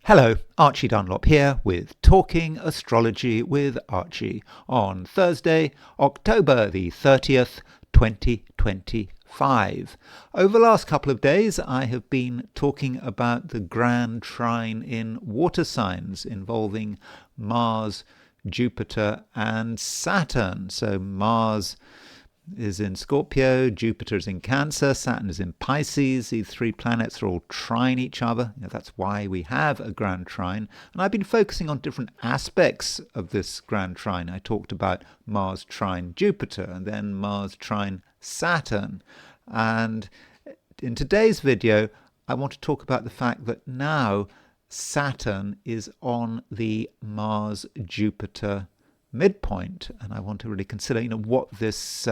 Hello, Archie Dunlop here with Talking Astrology with Archie on Thursday, October the 30th, 2025. Over the last couple of days, I have been talking about the grand trine in water signs involving Mars, Jupiter, and Saturn. So Mars is in Scorpio, Jupiter is in Cancer, Saturn is in Pisces. These three planets are all trine each other. That's why we have a grand trine. And I've been focusing on different aspects of this grand trine. I talked about Mars trine Jupiter and then Mars trine Saturn. And in today's video, I want to talk about the fact that now Saturn is on the Mars-Jupiter midpoint, and I want to really consider what this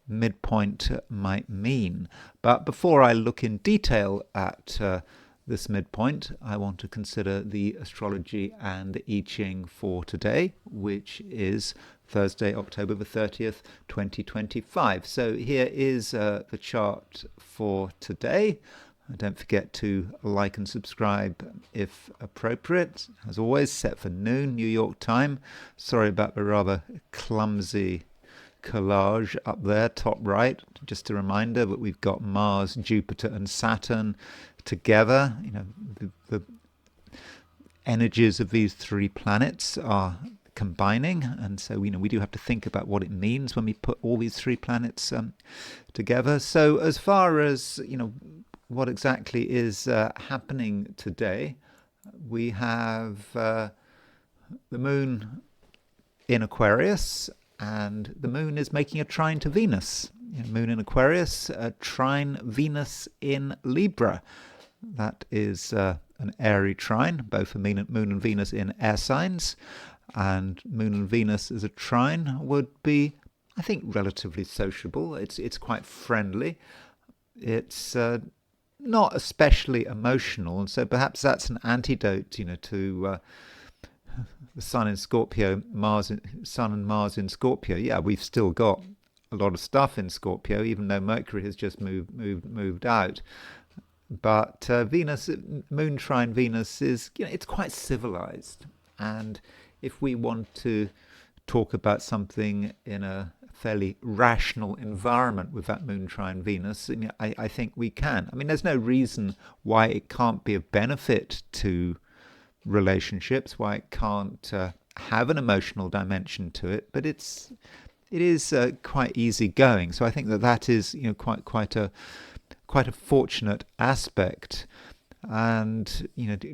midpoint might mean. But before I look in detail at this midpoint, I want to consider the astrology and the I Ching for today, which is Thursday, October the 30th, 2025. So here is the chart for today. Don't forget to like and subscribe if appropriate. As always, set for noon, New York time. Sorry about the rather clumsy collage up there, top right. Just a reminder that we've got Mars, Jupiter, and Saturn together. The energies of these three planets are combining, and so we do have to think about what it means when we put all these three planets together. So as far as what exactly is happening today, we have the moon in Aquarius, and the moon is making a trine to Venus. Moon in Aquarius, trine Venus in Libra. That is an Aries trine, both the moon and Venus in air signs, and moon and Venus as a trine would be, I think, relatively sociable. It's quite friendly. It's not especially emotional, and so perhaps that's an antidote, to the Sun in Scorpio, Sun and Mars in Scorpio. Yeah, we've still got a lot of stuff in Scorpio, even though Mercury has just moved out. But Venus, moon trine Venus is, it's quite civilized, and if we want to talk about something in a fairly rational environment with that moon trine Venus, I think we can. I mean, there's no reason why it can't be of benefit to relationships, why it can't have an emotional dimension to it, but it is quite easy going. So I think that is quite a fortunate aspect. And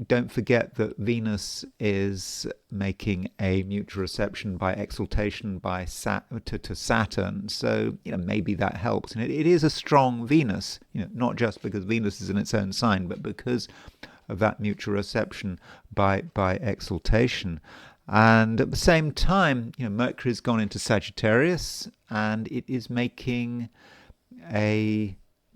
don't forget that Venus is making a mutual reception by exaltation by to Saturn, so maybe that helps. And it is a strong Venus, not just because Venus is in its own sign, but because of that mutual reception by exaltation. And at the same time, Mercury's gone into Sagittarius, and it is making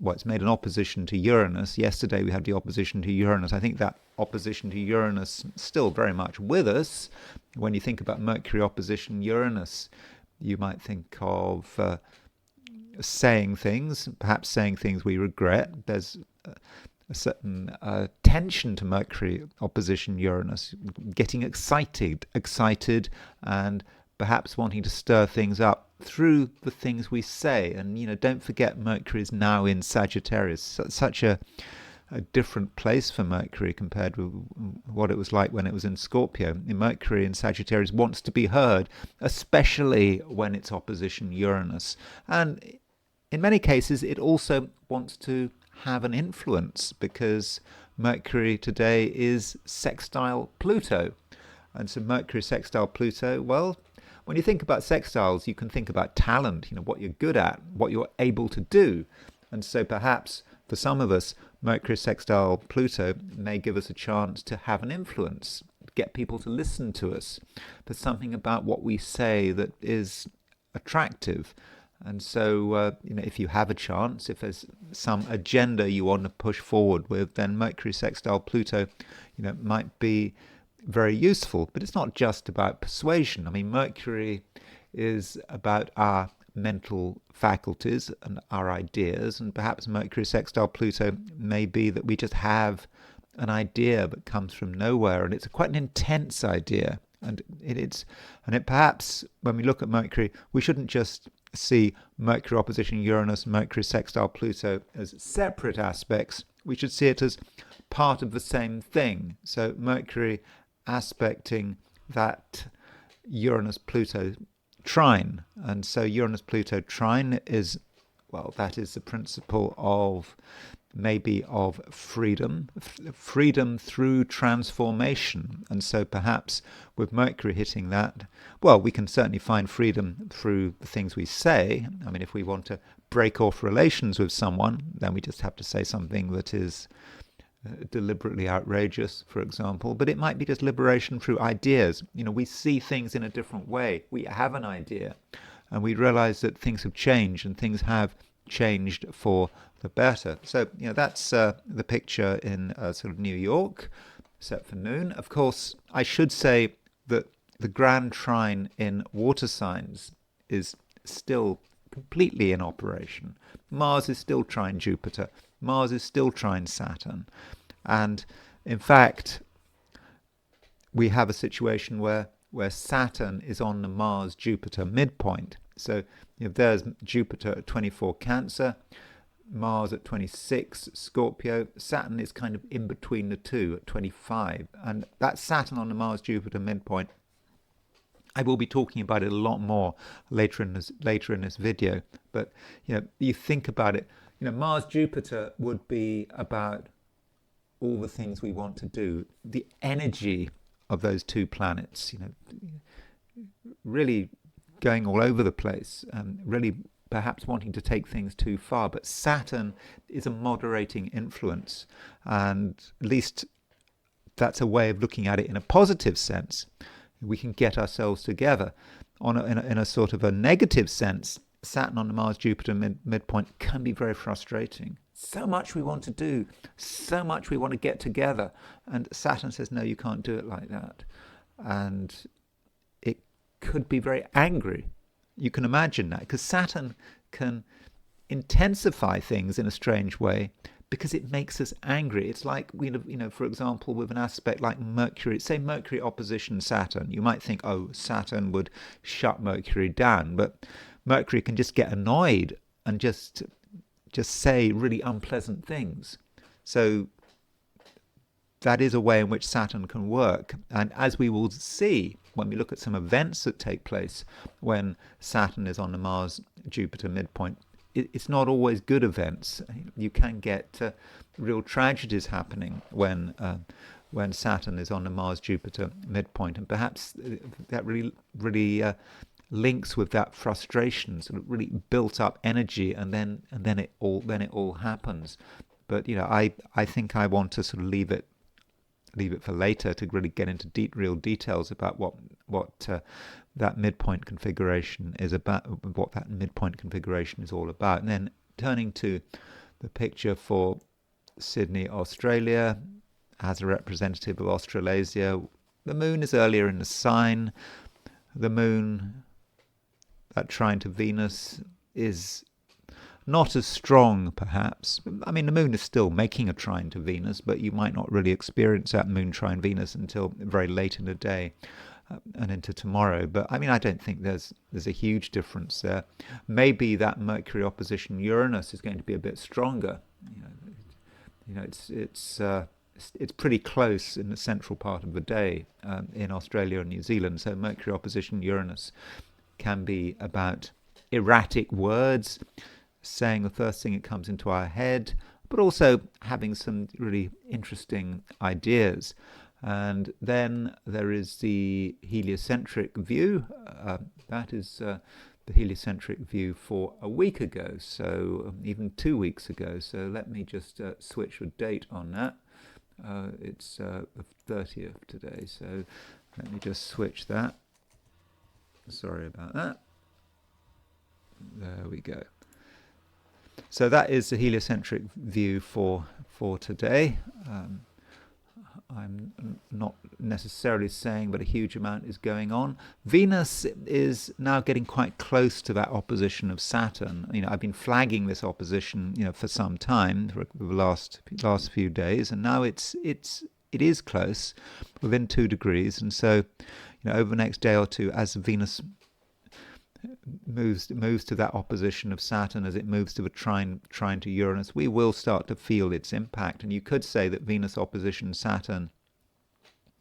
it's made an opposition to Uranus. Yesterday we had the opposition to Uranus. I think that opposition to Uranus still very much with us. When you think about Mercury opposition Uranus, you might think of saying things, perhaps saying things we regret. There's a certain tension to Mercury opposition Uranus, getting excited, and perhaps wanting to stir things up through the things we say. And don't forget, Mercury is now in Sagittarius. Such a different place for Mercury compared with what it was like when it was in Scorpio. Mercury in Sagittarius wants to be heard, especially when it's opposition Uranus. And in many cases, it also wants to have an influence, because Mercury today is sextile Pluto. And so Mercury sextile Pluto, well, when you think about sextiles, you can think about talent, what you're good at, what you're able to do. And so perhaps for some of us, Mercury sextile Pluto may give us a chance to have an influence, get people to listen to us. There's something about what we say that is attractive. And so, if you have a chance, if there's some agenda you want to push forward with, then Mercury sextile Pluto, might be very useful. But it's not just about persuasion. I mean, Mercury is about our mental faculties and our ideas, and perhaps Mercury sextile Pluto may be that we just have an idea that comes from nowhere, and it's quite an intense idea. And it perhaps, when we look at Mercury, we shouldn't just see Mercury opposition Uranus, Mercury sextile Pluto as separate aspects. We should see it as part of the same thing. So Mercury aspecting that Uranus-Pluto trine. And so Uranus-Pluto trine is, well, that is the principle of maybe of freedom through transformation. And so perhaps with Mercury hitting that, well, we can certainly find freedom through the things we say. I mean, if we want to break off relations with someone, then we just have to say something that is deliberately outrageous, for example. But it might be just liberation through ideas. You know, we see things in a different way. We have an idea and we realize that things have changed, and things have changed for the better. So, you know, that's the picture in sort of New York, set for noon. Of course, I should say that the grand trine in water signs is still completely in operation. Mars is still trine Jupiter. Mars is still trine Saturn. And in fact, we have a situation where Saturn is on the Mars-Jupiter midpoint. So if there's Jupiter at 24 Cancer, Mars at 26 Scorpio, Saturn is kind of in between the two at 25. And that Saturn on the Mars-Jupiter midpoint, I will be talking about it a lot more later in this video. But you know, you think about it, you know, Mars-Jupiter would be about all the things we want to do. The energy of those two planets, you know, really going all over the place, really perhaps wanting to take things too far. But Saturn is a moderating influence, and at least that's a way of looking at it in a positive sense. We can get ourselves together. In a sort of a negative sense, Saturn on the Mars-Jupiter midpoint can be very frustrating. So much we want to do, so much we want to get together, and Saturn says, no, you can't do it like that. And it could be very angry. You can imagine that, because Saturn can intensify things in a strange way because it makes us angry. It's like, you know, for example, with an aspect like Mercury, say Mercury opposition Saturn, you might think, oh, Saturn would shut Mercury down, but Mercury can just get annoyed and just say really unpleasant things. So that is a way in which Saturn can work. And as we will see when we look at some events that take place when Saturn is on the Mars-Jupiter midpoint, it's not always good events. You can get real tragedies happening when Saturn is on the Mars-Jupiter midpoint, and perhaps that really links with that frustration, sort of really built up energy, and then it all happens. But you know, I think I want to sort of leave it for later to really get into real details about what that midpoint configuration is about, what that midpoint configuration is all about. And then turning to the picture for Sydney, Australia, as a representative of Australasia, the moon is earlier in the sign. The moon, that trine to Venus, is not as strong, perhaps. I mean, the moon is still making a trine to Venus, but you might not really experience that moon trine Venus until very late in the day and into tomorrow. But I mean, I don't think there's a huge difference there. Maybe that Mercury opposition Uranus is going to be a bit stronger. You know, it's pretty close in the central part of the day in Australia and New Zealand. So Mercury opposition Uranus can be about erratic words, saying the first thing that comes into our head, but also having some really interesting ideas. And then there is the heliocentric view. That is the heliocentric view for a week ago, so even 2 weeks ago. So let me just switch a date on that. It's the 30th today, so let me just switch that. Sorry about that. There we go. So that is the heliocentric view for today. I'm not necessarily saying, but a huge amount is going on. Venus is now getting quite close to that opposition of Saturn. I've been flagging this opposition, for some time, for the last few days, and now it is close, within 2 degrees. And so, over the next day or two, as Venus moves to that opposition of Saturn, as it moves to the trine to Uranus, we will start to feel its impact. And you could say that Venus opposition Saturn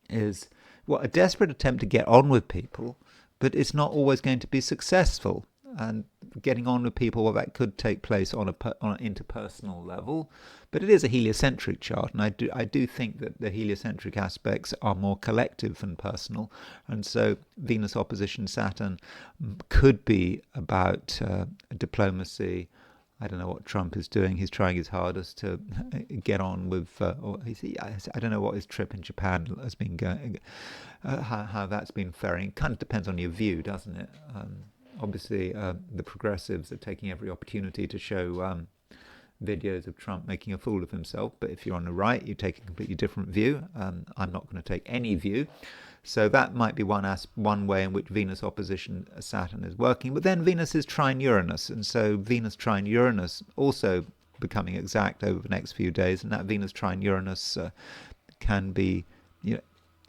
is a desperate attempt to get on with people, but it's not always going to be successful. And getting on with people, that could take place on an interpersonal level, but it is a heliocentric chart, and I do think that the heliocentric aspects are more collective than personal, and so Venus opposition Saturn could be about diplomacy. I don't know what Trump is doing. He's trying his hardest to get on with, I don't know what his trip in Japan has been going, how that's been faring. It kind of depends on your view, doesn't it? Obviously, the progressives are taking every opportunity to show videos of Trump making a fool of himself. But if you're on the right, you take a completely different view. I'm not going to take any view. So that might be one way in which Venus opposition Saturn is working. But then Venus is trine Uranus. And so Venus trine Uranus also becoming exact over the next few days. And that Venus trine Uranus can be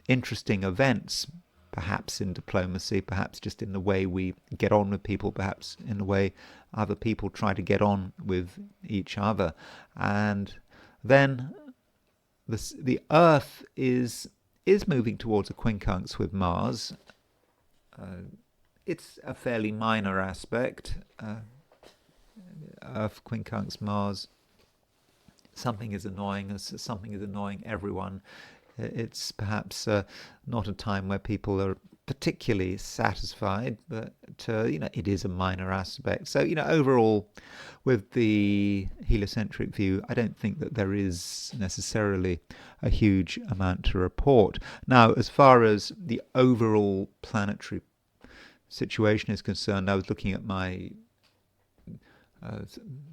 interesting events, perhaps in diplomacy, perhaps just in the way we get on with people, perhaps in the way other people try to get on with each other. And then the Earth is moving towards a quincunx with Mars. It's a fairly minor aspect. Earth quincunx Mars. Something is annoying us. Something is annoying everyone. It's perhaps not a time where people are particularly satisfied, but it is a minor aspect. So overall, with the heliocentric view, I don't think that there is necessarily a huge amount to report. Now, as far as the overall planetary situation is concerned, I was looking at my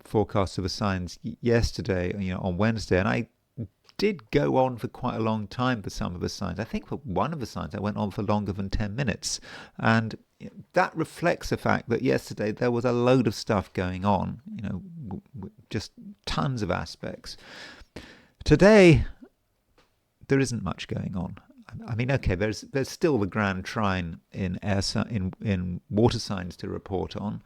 forecast of the signs yesterday, on Wednesday, and I did go on for quite a long time for some of the signs. I think for one of the signs I went on for longer than 10 minutes. And that reflects the fact that yesterday there was a load of stuff going on, just tons of aspects. Today, there isn't much going on. I mean, okay, there's still the grand trine in water signs to report on,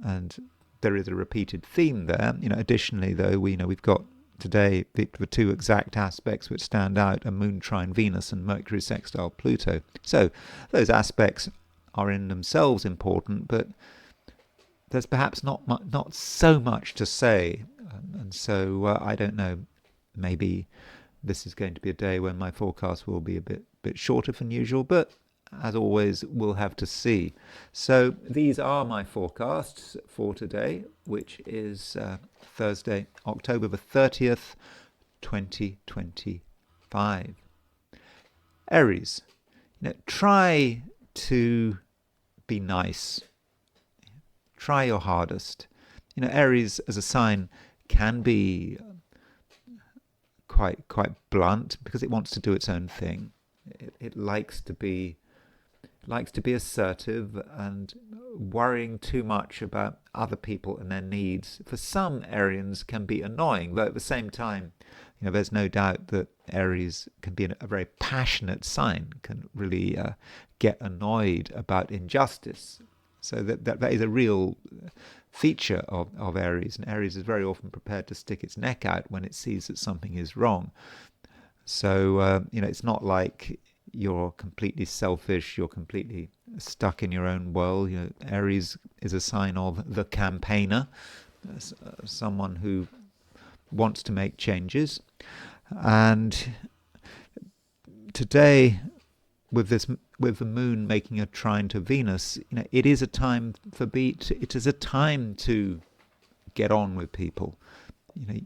and there is a repeated theme there. Additionally, though, we've got today the two exact aspects which stand out are Moon trine Venus and Mercury sextile Pluto. So those aspects are in themselves important, but there's perhaps not so much to say, and so I don't know. Maybe this is going to be a day when my forecast will be a bit shorter than usual, but as always, we'll have to see. So these are my forecasts for today, which is Thursday, October the 30th, 2025. Aries, try to be nice. Try your hardest. Aries as a sign can be quite blunt because it wants to do its own thing. It likes to be assertive, and worrying too much about other people and their needs for some Arians can be annoying. Though at the same time, there's no doubt that Aries can be a very passionate sign, can really get annoyed about injustice. So that is a real feature of Aries, and Aries is very often prepared to stick its neck out when it sees that something is wrong. So it's not like you're completely selfish, you're completely stuck in your own world. Aries is a sign of the campaigner, someone who wants to make changes. And today, with the moon making a trine to Venus, it is a time it is a time to get on with people. That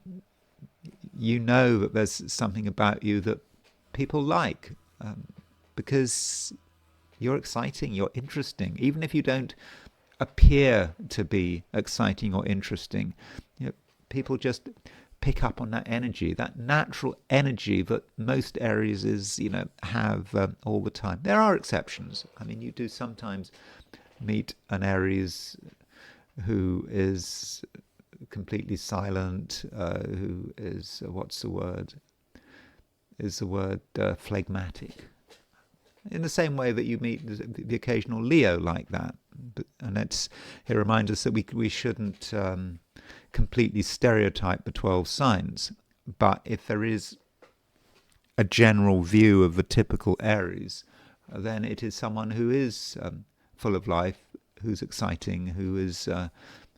there's something about you that people like. Because you're exciting, you're interesting, even if you don't appear to be exciting or interesting. People just pick up on that energy, that natural energy that most Aries is, have all the time. There are exceptions. I mean, you do sometimes meet an Aries who is completely silent, who is, what's the word? Is the word phlegmatic. In the same way that you meet the occasional Leo like that. And it reminds us that we shouldn't completely stereotype the 12 signs. But if there is a general view of the typical Aries, then it is someone who is full of life, who's exciting, who is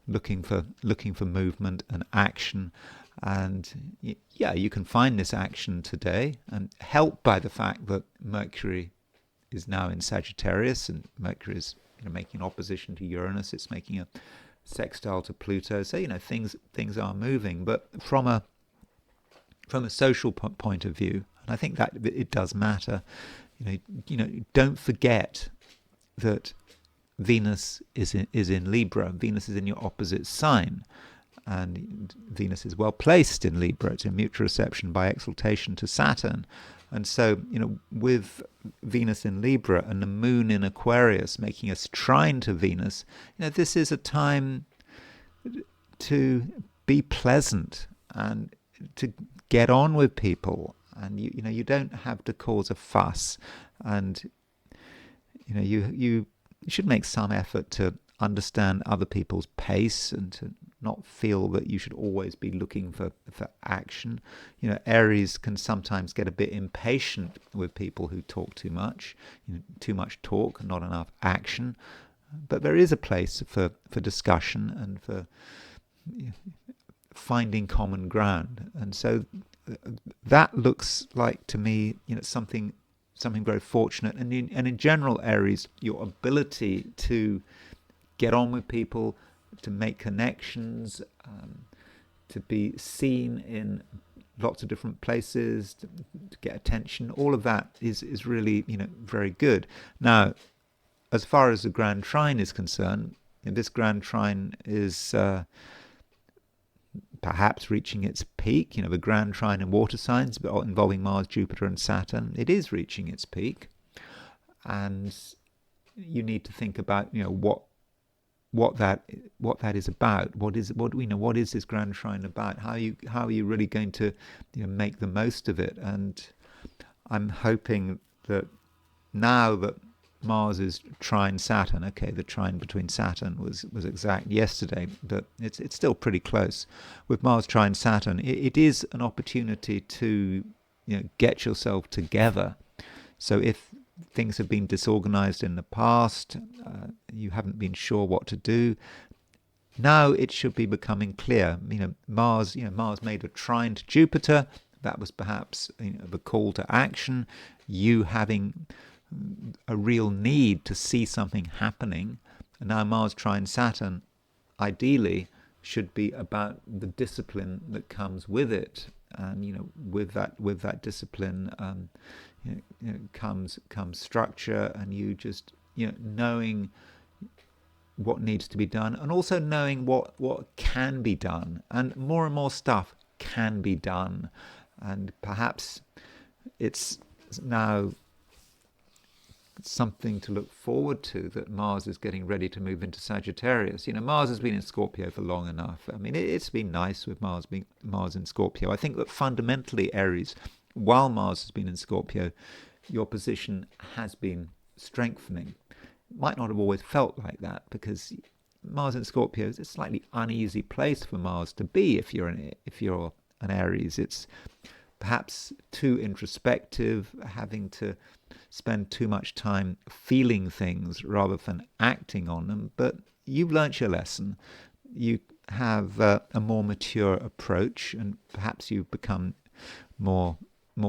looking for movement and action. And yeah, you can find this action today, and helped by the fact that Mercury is now in Sagittarius, and Mercury is making opposition to Uranus. It's making a sextile to Pluto. So things are moving, but from a social point of view, and I think that it does matter. Don't forget that Venus is in Libra. Venus is in your opposite sign, and Venus is well placed in Libra. It's in mutual reception by exaltation to Saturn. And so, with Venus in Libra and the moon in Aquarius making us trine to Venus, this is a time to be pleasant and to get on with people. And you don't have to cause a fuss. And you should make some effort to understand other people's pace and to not feel that you should always be looking for action. Aries can sometimes get a bit impatient with people who talk too much, too much talk, not enough action. But there is a place for discussion and for finding common ground. And so that looks like to me, something very fortunate. And in general, Aries, your ability to get on with people, to make connections, to be seen in lots of different places, to get attention, all of that is really, very good. Now, as far as the Grand Trine is concerned, this Grand Trine is perhaps reaching its peak. The Grand Trine in water signs involving Mars, Jupiter and Saturn, it is reaching its peak. And you need to think about, what that is about. What is this Grand Trine about? How are you really going to make the most of it? And I'm hoping that now that Mars is trine Saturn, okay, the trine between Saturn was exact yesterday, but it's still pretty close. With Mars trine Saturn, it is an opportunity to get yourself together. So if things have been disorganized in the past, you haven't been sure what to do, now it should be becoming clear. Mars made a trine to Jupiter. That was perhaps the call to action, you having a real need to see something happening. And now Mars trine Saturn ideally should be about the discipline that comes with it. And with that discipline comes structure, and you just knowing what needs to be done, and also knowing what can be done, and more stuff can be done. And perhaps it's now something to look forward to, that Mars is getting ready to move into Sagittarius. Mars has been in Scorpio for long enough. I mean, it's been nice with Mars in Scorpio. I think that fundamentally, Aries, while Mars has been in Scorpio, your position has been strengthening. It might not have always felt like that, because Mars in Scorpio is a slightly uneasy place for Mars to be if you're an Aries. It's perhaps too introspective, having to spend too much time feeling things rather than acting on them. But you've learnt your lesson. You have a more mature approach, and perhaps you've become more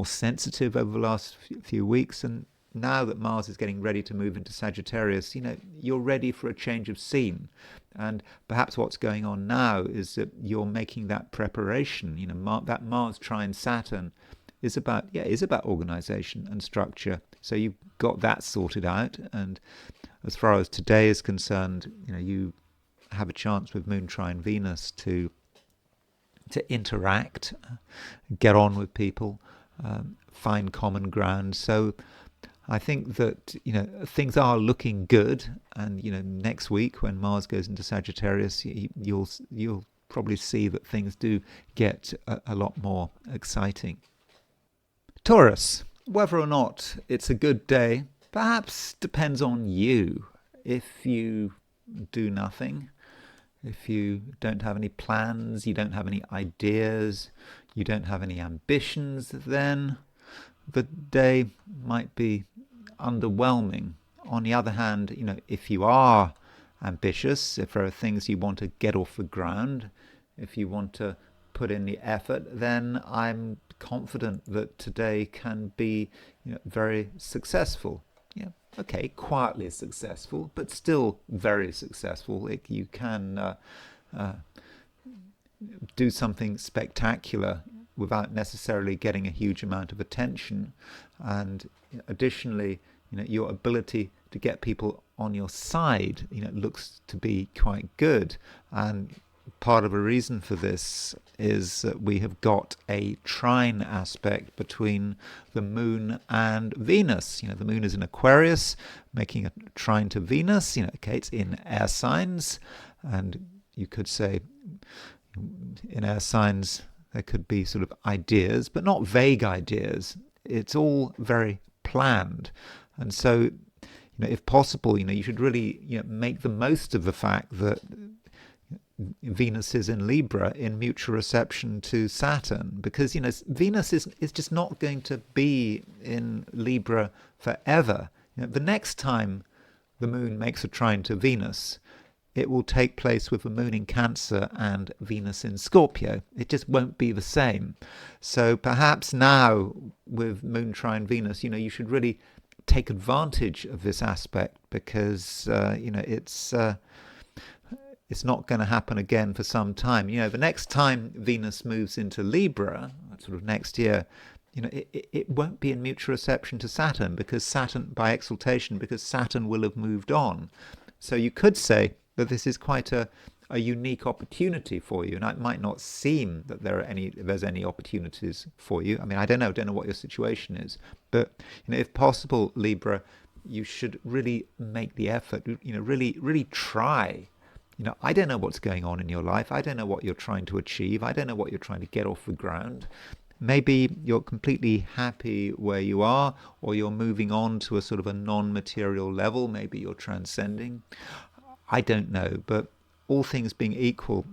sensitive over the last few weeks. And now that Mars is getting ready to move into Sagittarius, you're ready for a change of scene. And perhaps what's going on now is that you're making that preparation. That Mars trine Saturn is about organization and structure. So you've got that sorted out. And as far as today is concerned, you have a chance with Moon trine Venus to to interact, get on with people, find common ground. So I think that things are looking good, and next week when Mars goes into Sagittarius, you'll probably see that things do get a lot more exciting. Taurus, whether or not it's a good day perhaps depends on you. If you do nothing, if you don't have any plans, you don't have any ideas, you don't have any ambitions, then the day might be underwhelming. On the other hand, if you are ambitious, if there are things you want to get off the ground, if you want to put in the effort, then I'm confident that today can be very successful. Okay, quietly successful, but still very successful. You can do something spectacular without necessarily getting a huge amount of attention. And additionally, your ability to get people on your side, looks to be quite good. And part of a reason for this is that we have got a trine aspect between the moon and Venus. The moon is in Aquarius, making a trine to Venus. Okay, it's in air signs, and you could say in air signs there could be sort of ideas, but not vague ideas. It's all very planned. And so, if possible, you should really make the most of the fact that Venus is in Libra in mutual reception to Saturn, because Venus is just not going to be in Libra forever. The next time the moon makes a trine to Venus, it will take place with the moon in Cancer and Venus in Scorpio. It just won't be the same. So perhaps now with moon trine Venus, you should really take advantage of this aspect, because it's not going to happen again for some time. The next time Venus moves into Libra, sort of next year, it won't be in mutual reception to Saturn, because Saturn, by exaltation, because Saturn will have moved on. So you could say that this is quite a unique opportunity for you, and it might not seem that there's any opportunities for you. I mean, I don't know what your situation is, but if possible, Libra, you should really make the effort. Really try. I don't know what's going on in your life. I don't know what you're trying to achieve. I don't know what you're trying to get off the ground. Maybe you're completely happy where you are, or you're moving on to a sort of a non-material level. Maybe you're transcending. I don't know, but all things being equal,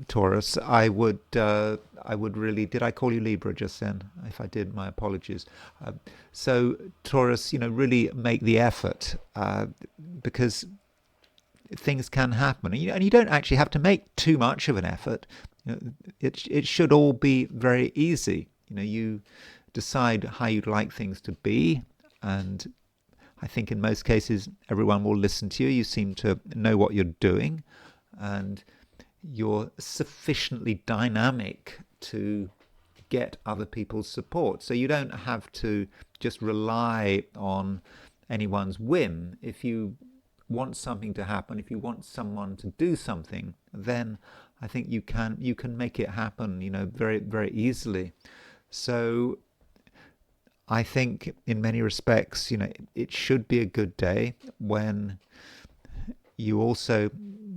Taurus, I would really, did I call you Libra just then? If I did, my apologies. So Taurus, really make the effort, because things can happen, and you don't actually have to make too much of an effort. It should all be very easy. You decide how you'd like things to be, and I think in most cases everyone will listen to you. You seem to know what you're doing, and you're sufficiently dynamic to get other people's support. So you don't have to just rely on anyone's whim. If you want something to happen, if you want someone to do something, then I think you can make it happen, very, very easily. So I think in many respects, it should be a good day when you also,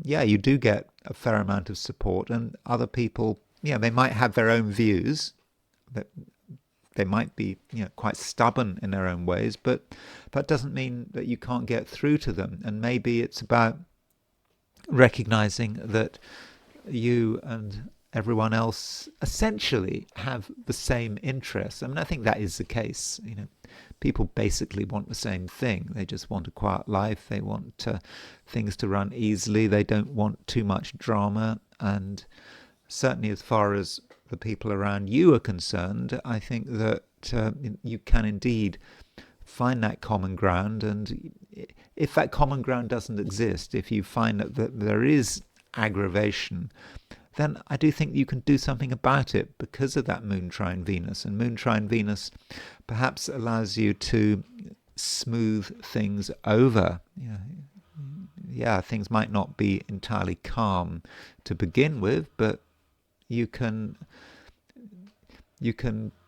you do get a fair amount of support, and other people, they might have their own views, that they might be quite stubborn in their own ways, but that doesn't mean that you can't get through to them. And maybe it's about recognizing that you and everyone else essentially have the same interests. I mean, I think that is the case. People basically want the same thing. They just want a quiet life. They want things to run easily. They don't want too much drama. And certainly as far as the people around you are concerned, I think that you can indeed find that common ground. And if that common ground doesn't exist, if you find that there is aggravation, then I do think you can do something about it because of that moon trine Venus. And moon trine Venus perhaps allows you to smooth things over. yeah, things might not be entirely calm to begin with, but you can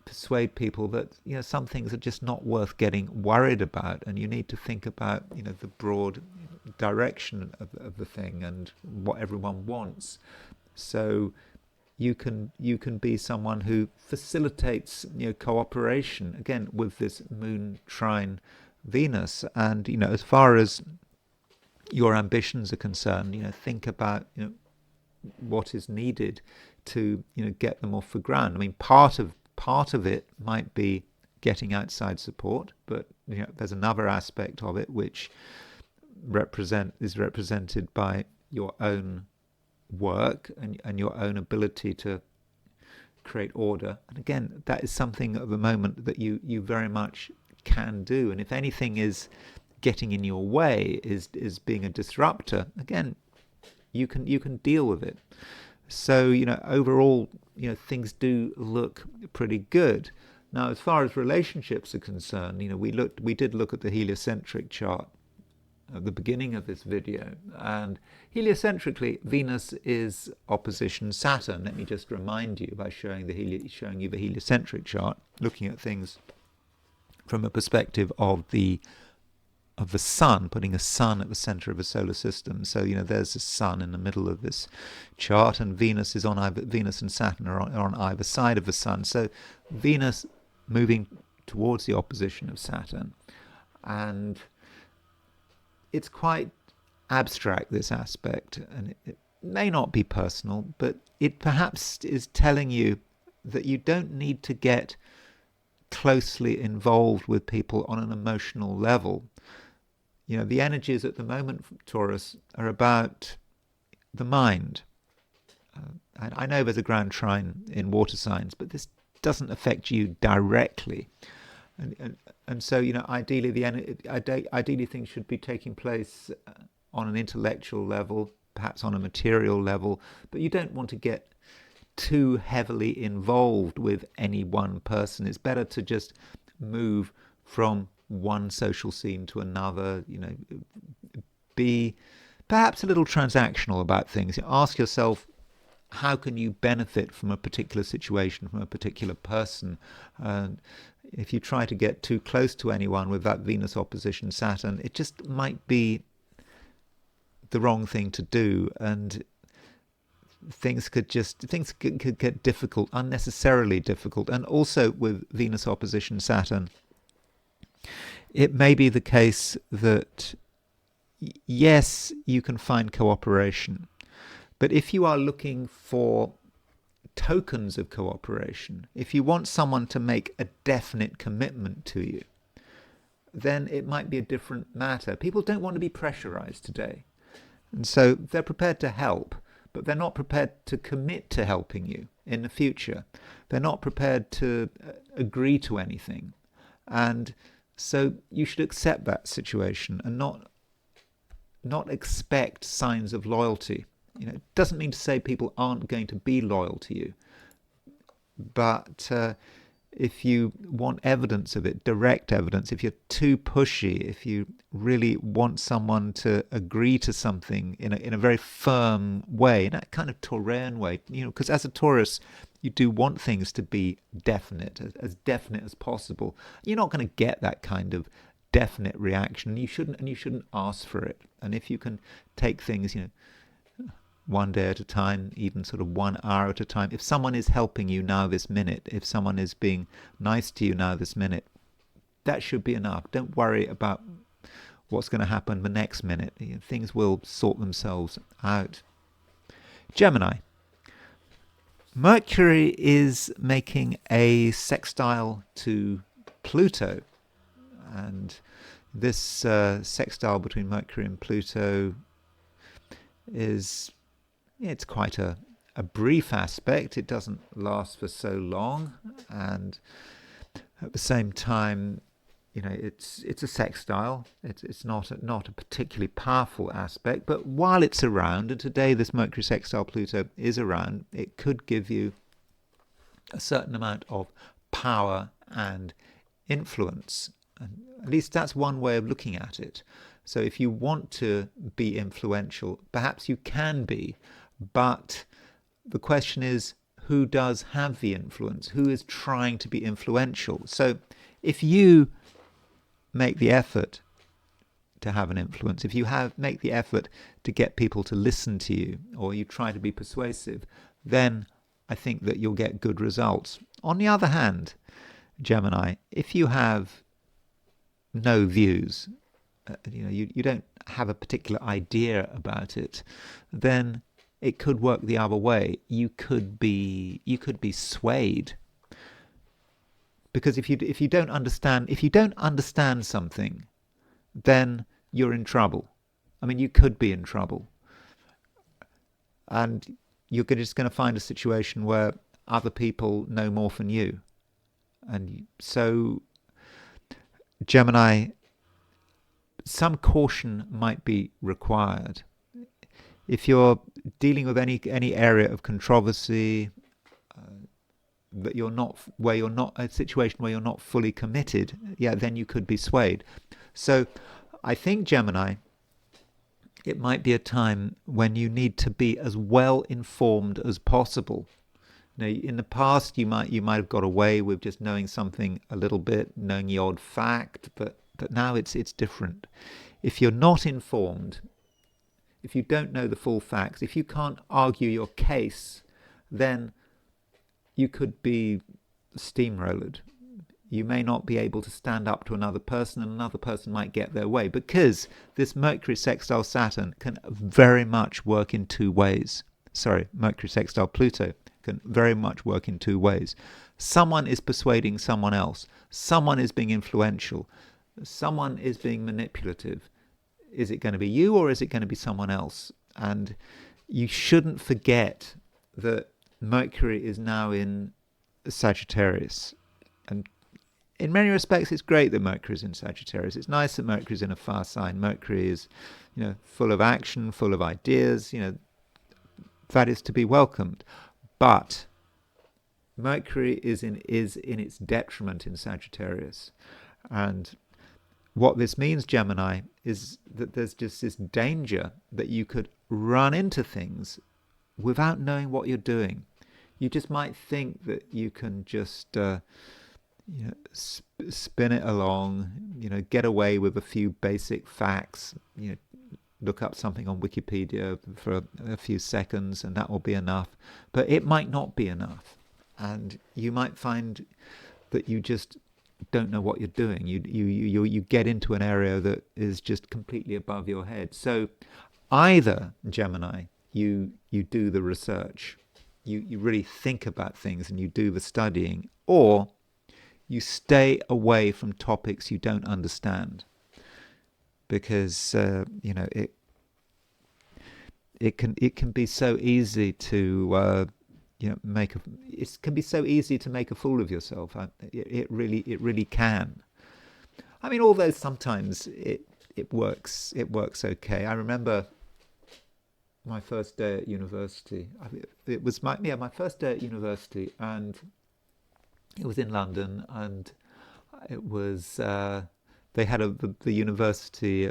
persuade people that, you know, some things are just not worth getting worried about, and you need to think about, you know, the broad direction of the thing and what everyone wants. So you can be someone who facilitates, you know, cooperation again with this moon trine Venus. And, you know, as far as your ambitions are concerned, you know, think about, you know, what is needed to, you know, get them off the ground. I mean, part of it might be getting outside support, but, you know, there's another aspect of it which is represented by your own work and your own ability to create order. And again, that is something at the moment that you very much can do. And if anything is getting in your way, is being a disruptor, again, you can deal with it. So, you know, overall, you know, things do look pretty good. Now, as far as relationships are concerned, you know, we did look at the heliocentric chart at the beginning of this video, and heliocentrically, Venus is opposition Saturn. Let me just remind you by showing you the heliocentric chart, looking at things from a perspective of the sun, putting a sun at the center of a solar system. So, you know, there's the sun in the middle of this chart, and Venus and Saturn are on either side of the sun. So Venus moving towards the opposition of Saturn, and it's quite abstract, this aspect, and it may not be personal, but it perhaps is telling you that you don't need to get closely involved with people on an emotional level. You know, the energies at the moment, Taurus, are about the mind. I know there's a grand trine in water signs, but this doesn't affect you directly. And so, you know, ideally things should be taking place on an intellectual level, perhaps on a material level, but you don't want to get too heavily involved with any one person. It's better to just move from one social scene to another, you know, be perhaps a little transactional about things. Ask yourself, how can you benefit from a particular situation, from a particular person? If you try to get too close to anyone with that Venus opposition Saturn, it just might be the wrong thing to do, and things could get difficult, unnecessarily difficult. And also with Venus opposition Saturn, it may be the case that yes, you can find cooperation, but if you are looking for tokens of cooperation, if you want someone to make a definite commitment to you, then it might be a different matter. People don't want to be pressurized today, and so they're prepared to help, but they're not prepared to commit to helping you in the future. They're not prepared to agree to anything, and so you should accept that situation and not expect signs of loyalty. You know, it doesn't mean to say people aren't going to be loyal to you, but if you want evidence of it, direct evidence, if you're too pushy, if you really want someone to agree to something in a very firm way, in that kind of Taurian way, you know, because as a Taurus, you do want things to be definite as possible. You're not going to get that kind of definite reaction. You shouldn't ask for it. And if you can take things, you know, one day at a time, even sort of 1 hour at a time. If someone is helping you now this minute, if someone is being nice to you now this minute, that should be enough. Don't worry about what's going to happen the next minute. You know, things will sort themselves out. Gemini. Mercury is making a sextile to Pluto, and this sextile between Mercury and Pluto it's quite a brief aspect. It doesn't last for so long, and at the same time, you know, it's a sextile. It's not a particularly powerful aspect, but while it's around, and today this Mercury sextile Pluto is around, it could give you a certain amount of power and influence. And at least that's one way of looking at it. So if you want to be influential, perhaps you can be, but the question is, who does have the influence? Who is trying to be influential? So if you make the effort to have an influence, if you make the effort to get people to listen to you, or you try to be persuasive, then I think that you'll get good results. On the other hand, Gemini, if you have no views, you don't have a particular idea about it, then it could work the other way. You could be swayed, because if you don't understand something, then you're in trouble. I mean, you could be in trouble, and you're just going to find a situation where other people know more than you. And so, Gemini, some caution might be required. If you're dealing with any area of controversy, that you're not a situation where you're not fully committed, then you could be swayed. So I think, Gemini, it might be a time when you need to be as well informed as possible. In the past, you might have got away with just knowing something a little bit, knowing the odd fact, but now it's different. If you're not informed, if you don't know the full facts, if you can't argue your case, then you could be steamrolled. You may not be able to stand up to another person, and another person might get their way, because this Mercury sextile Saturn can very much work in two ways. Sorry, Mercury sextile Pluto can very much work in two ways. Someone is persuading someone else. Someone is being influential. Someone is being manipulative. Is it going to be you, or is it going to be someone else? And you shouldn't forget that Mercury is now in Sagittarius. And in many respects, it's great that Mercury is in Sagittarius. It's nice that Mercury is in a fire sign. Mercury is, full of action, full of ideas. That is to be welcomed. But Mercury is in its detriment in Sagittarius. And what this means, Gemini, is that there's just this danger that you could run into things without knowing what you're doing. You just might think that you can just spin it along, get away with a few basic facts, look up something on Wikipedia for a few seconds, and that will be enough. But it might not be enough, and you might find that you just don't know what you're doing. You get into an area that is just completely above your head. So either, Gemini, you do the research, you really think about things and you do the studying, or you stay away from topics you don't understand, because it can be so easy to it can be so easy to make a fool of yourself. It really can. I mean, although sometimes it works okay. I remember my first day at university. It was my first day at university, and it was in London, and it was they had the university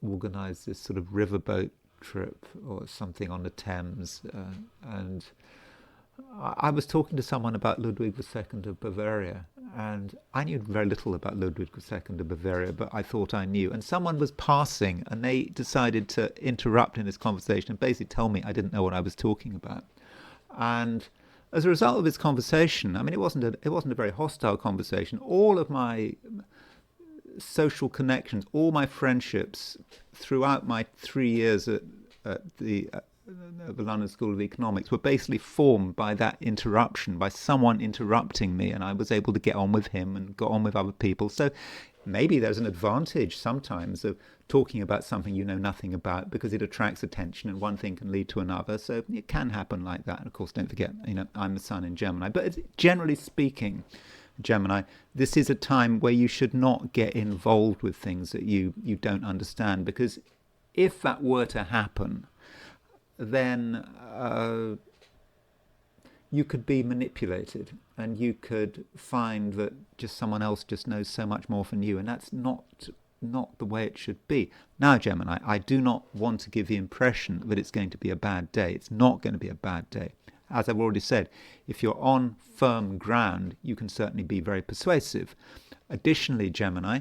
organised this sort of riverboat trip or something on the Thames, and I was talking to someone about Ludwig II of Bavaria, and I knew very little about Ludwig II of Bavaria, but I thought I knew. And someone was passing, and they decided to interrupt in this conversation and basically tell me I didn't know what I was talking about. And as a result of this conversation, I mean, it wasn't a very hostile conversation. All of my social connections, all my friendships throughout my 3 years at the London School of Economics were basically formed by that interruption, by someone interrupting me, and I was able to get on with him and got on with other people. So maybe there's an advantage sometimes of talking about something you know nothing about, because it attracts attention and one thing can lead to another. So it can happen like that. And of course, don't forget, I'm the sun in Gemini. But generally speaking, Gemini, this is a time where you should not get involved with things that you don't understand, because if that were to happen, then you could be manipulated, and you could find that just someone else just knows so much more than you, and that's not not the way it should be. Now, Gemini, I do not want to give the impression that it's going to be a bad day. It's not going to be a bad day. As I've already said, if you're on firm ground, you can certainly be very persuasive. Additionally, Gemini,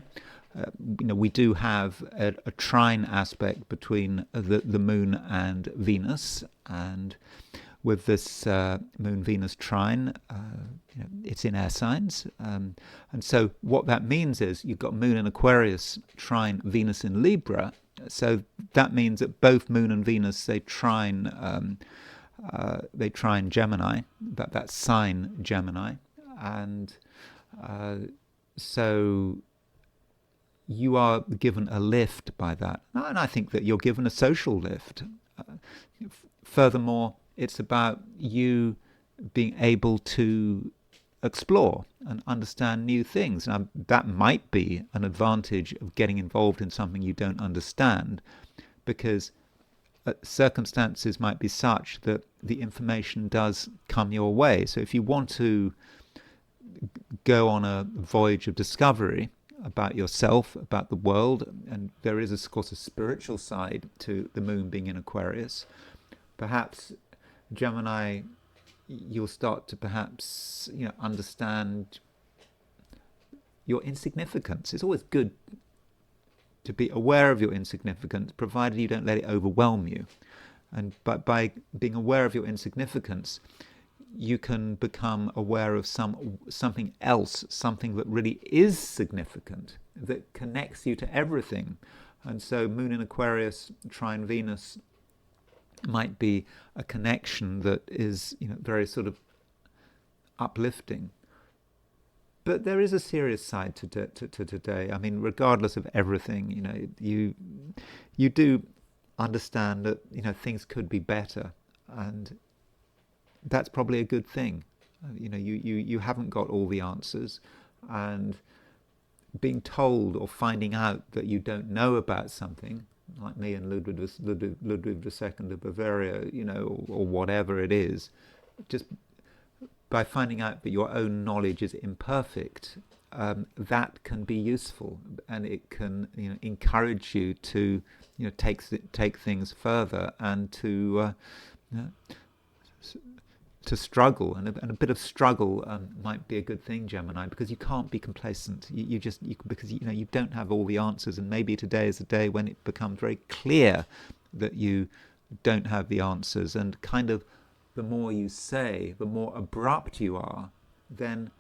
we do have a trine aspect between the moon and Venus, and with this moon-Venus trine, it's in air signs. And so what that means is you've got Moon in Aquarius trine Venus in Libra. So that means that both Moon and Venus, they trine Gemini, that sign Gemini. And so you are given a lift by that. And I think that you're given a social lift. Furthermore, it's about you being able to explore and understand new things. Now, that might be an advantage of getting involved in something you don't understand, because circumstances might be such that the information does come your way. So if you want to go on a voyage of discovery about yourself, about the world, and there is, of course, a spiritual side to the moon being in Aquarius, perhaps Gemini, you'll start to perhaps understand your insignificance. It's always good to be aware of your insignificance, provided you don't let it overwhelm you. And by being aware of your insignificance, you can become aware of something else, something that really is significant, that connects you to everything. And so Moon in Aquarius trine Venus might be a connection that is very sort of uplifting. But there is a serious side to today. I mean, regardless of everything, you do understand that things could be better, and that's probably a good thing. You haven't got all the answers, and being told or finding out that you don't know about something, like me and Ludwig II of Bavaria, or whatever it is, just by finding out that your own knowledge is imperfect, that can be useful, and it can encourage you to take things further, and to struggle, and a bit of struggle might be a good thing, Gemini, because you can't be complacent. Because you don't have all the answers, and maybe today is a day when it becomes very clear that you don't have the answers, and kind of the more you say, the more abrupt you are, then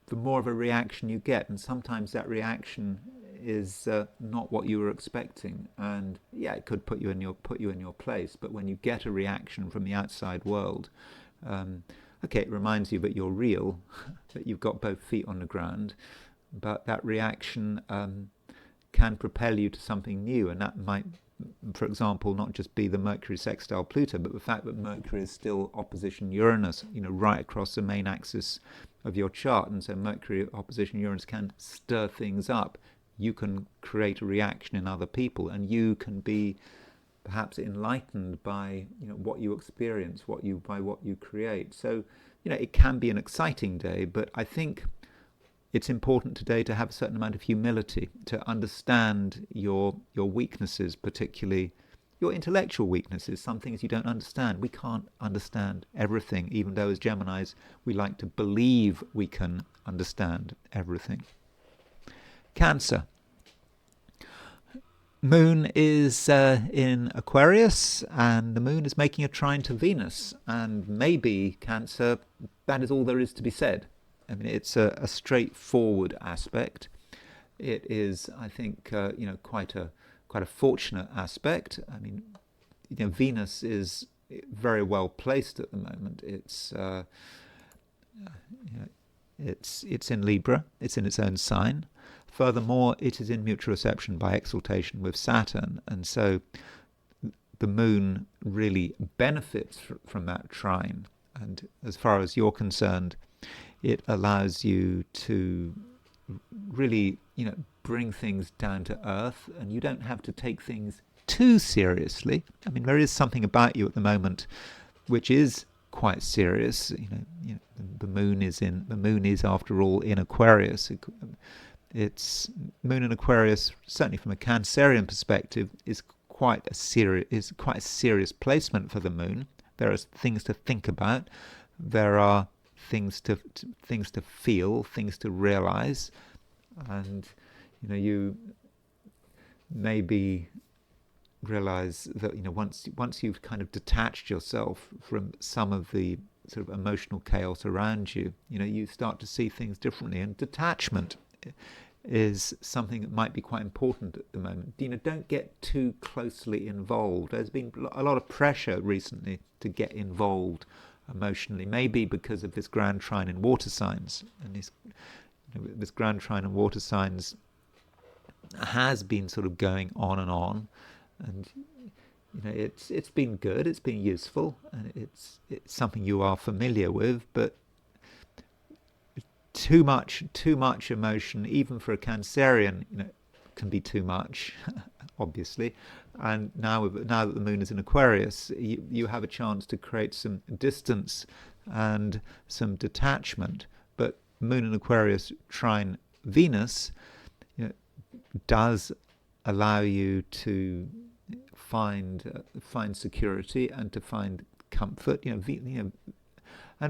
the more of a reaction you get, and sometimes that reaction is not what you were expecting, and it could put you in your place. But when you get a reaction from the outside world, it reminds you that you're real, that you've got both feet on the ground, but that reaction can propel you to something new, and that might, for example, not just be the Mercury sextile Pluto, but the fact that Mercury is still opposition Uranus, right across the main axis of your chart, and so Mercury opposition Uranus can stir things up. You can create a reaction in other people, and you can be perhaps enlightened by what you experience, by what you create. So it can be an exciting day, but I think it's important today to have a certain amount of humility, to understand your weaknesses, particularly your intellectual weaknesses, some things you don't understand. We can't understand everything, even though as Geminis we like to believe we can understand everything. Cancer. Moon is in Aquarius, and the moon is making a trine to Venus, and maybe Cancer, that is all there is to be said. I mean, it's a straightforward aspect. It is, I think, quite a fortunate aspect. I mean, Venus is very well placed at the moment. It's in Libra. It's in its own sign. Furthermore, it is in mutual reception by exaltation with Saturn, and so the moon really benefits from that trine. And as far as you're concerned, it allows you to really, bring things down to earth, and you don't have to take things too seriously. I mean, there is something about you at the moment which is quite serious. The moon is after all in Aquarius. It's Moon in Aquarius, certainly from a Cancerian perspective, is quite a serious placement for the Moon. There are things to think about. There are things to feel, things to realize, and you maybe realize that once you've kind of detached yourself from some of the sort of emotional chaos around you, you start to see things differently. And detachment is something that might be quite important at the moment. Don't get too closely involved. There's been a lot of pressure recently to get involved emotionally, maybe because of this grand trine in water signs. And this grand trine in water signs has been sort of going on and on, and it's been good, it's been useful, and it's something you are familiar with. But too much emotion, even for a Cancerian, can be too much, obviously. And now that the Moon is in Aquarius, you have a chance to create some distance and some detachment. But Moon in Aquarius trine Venus, does allow you to find security and to find comfort. And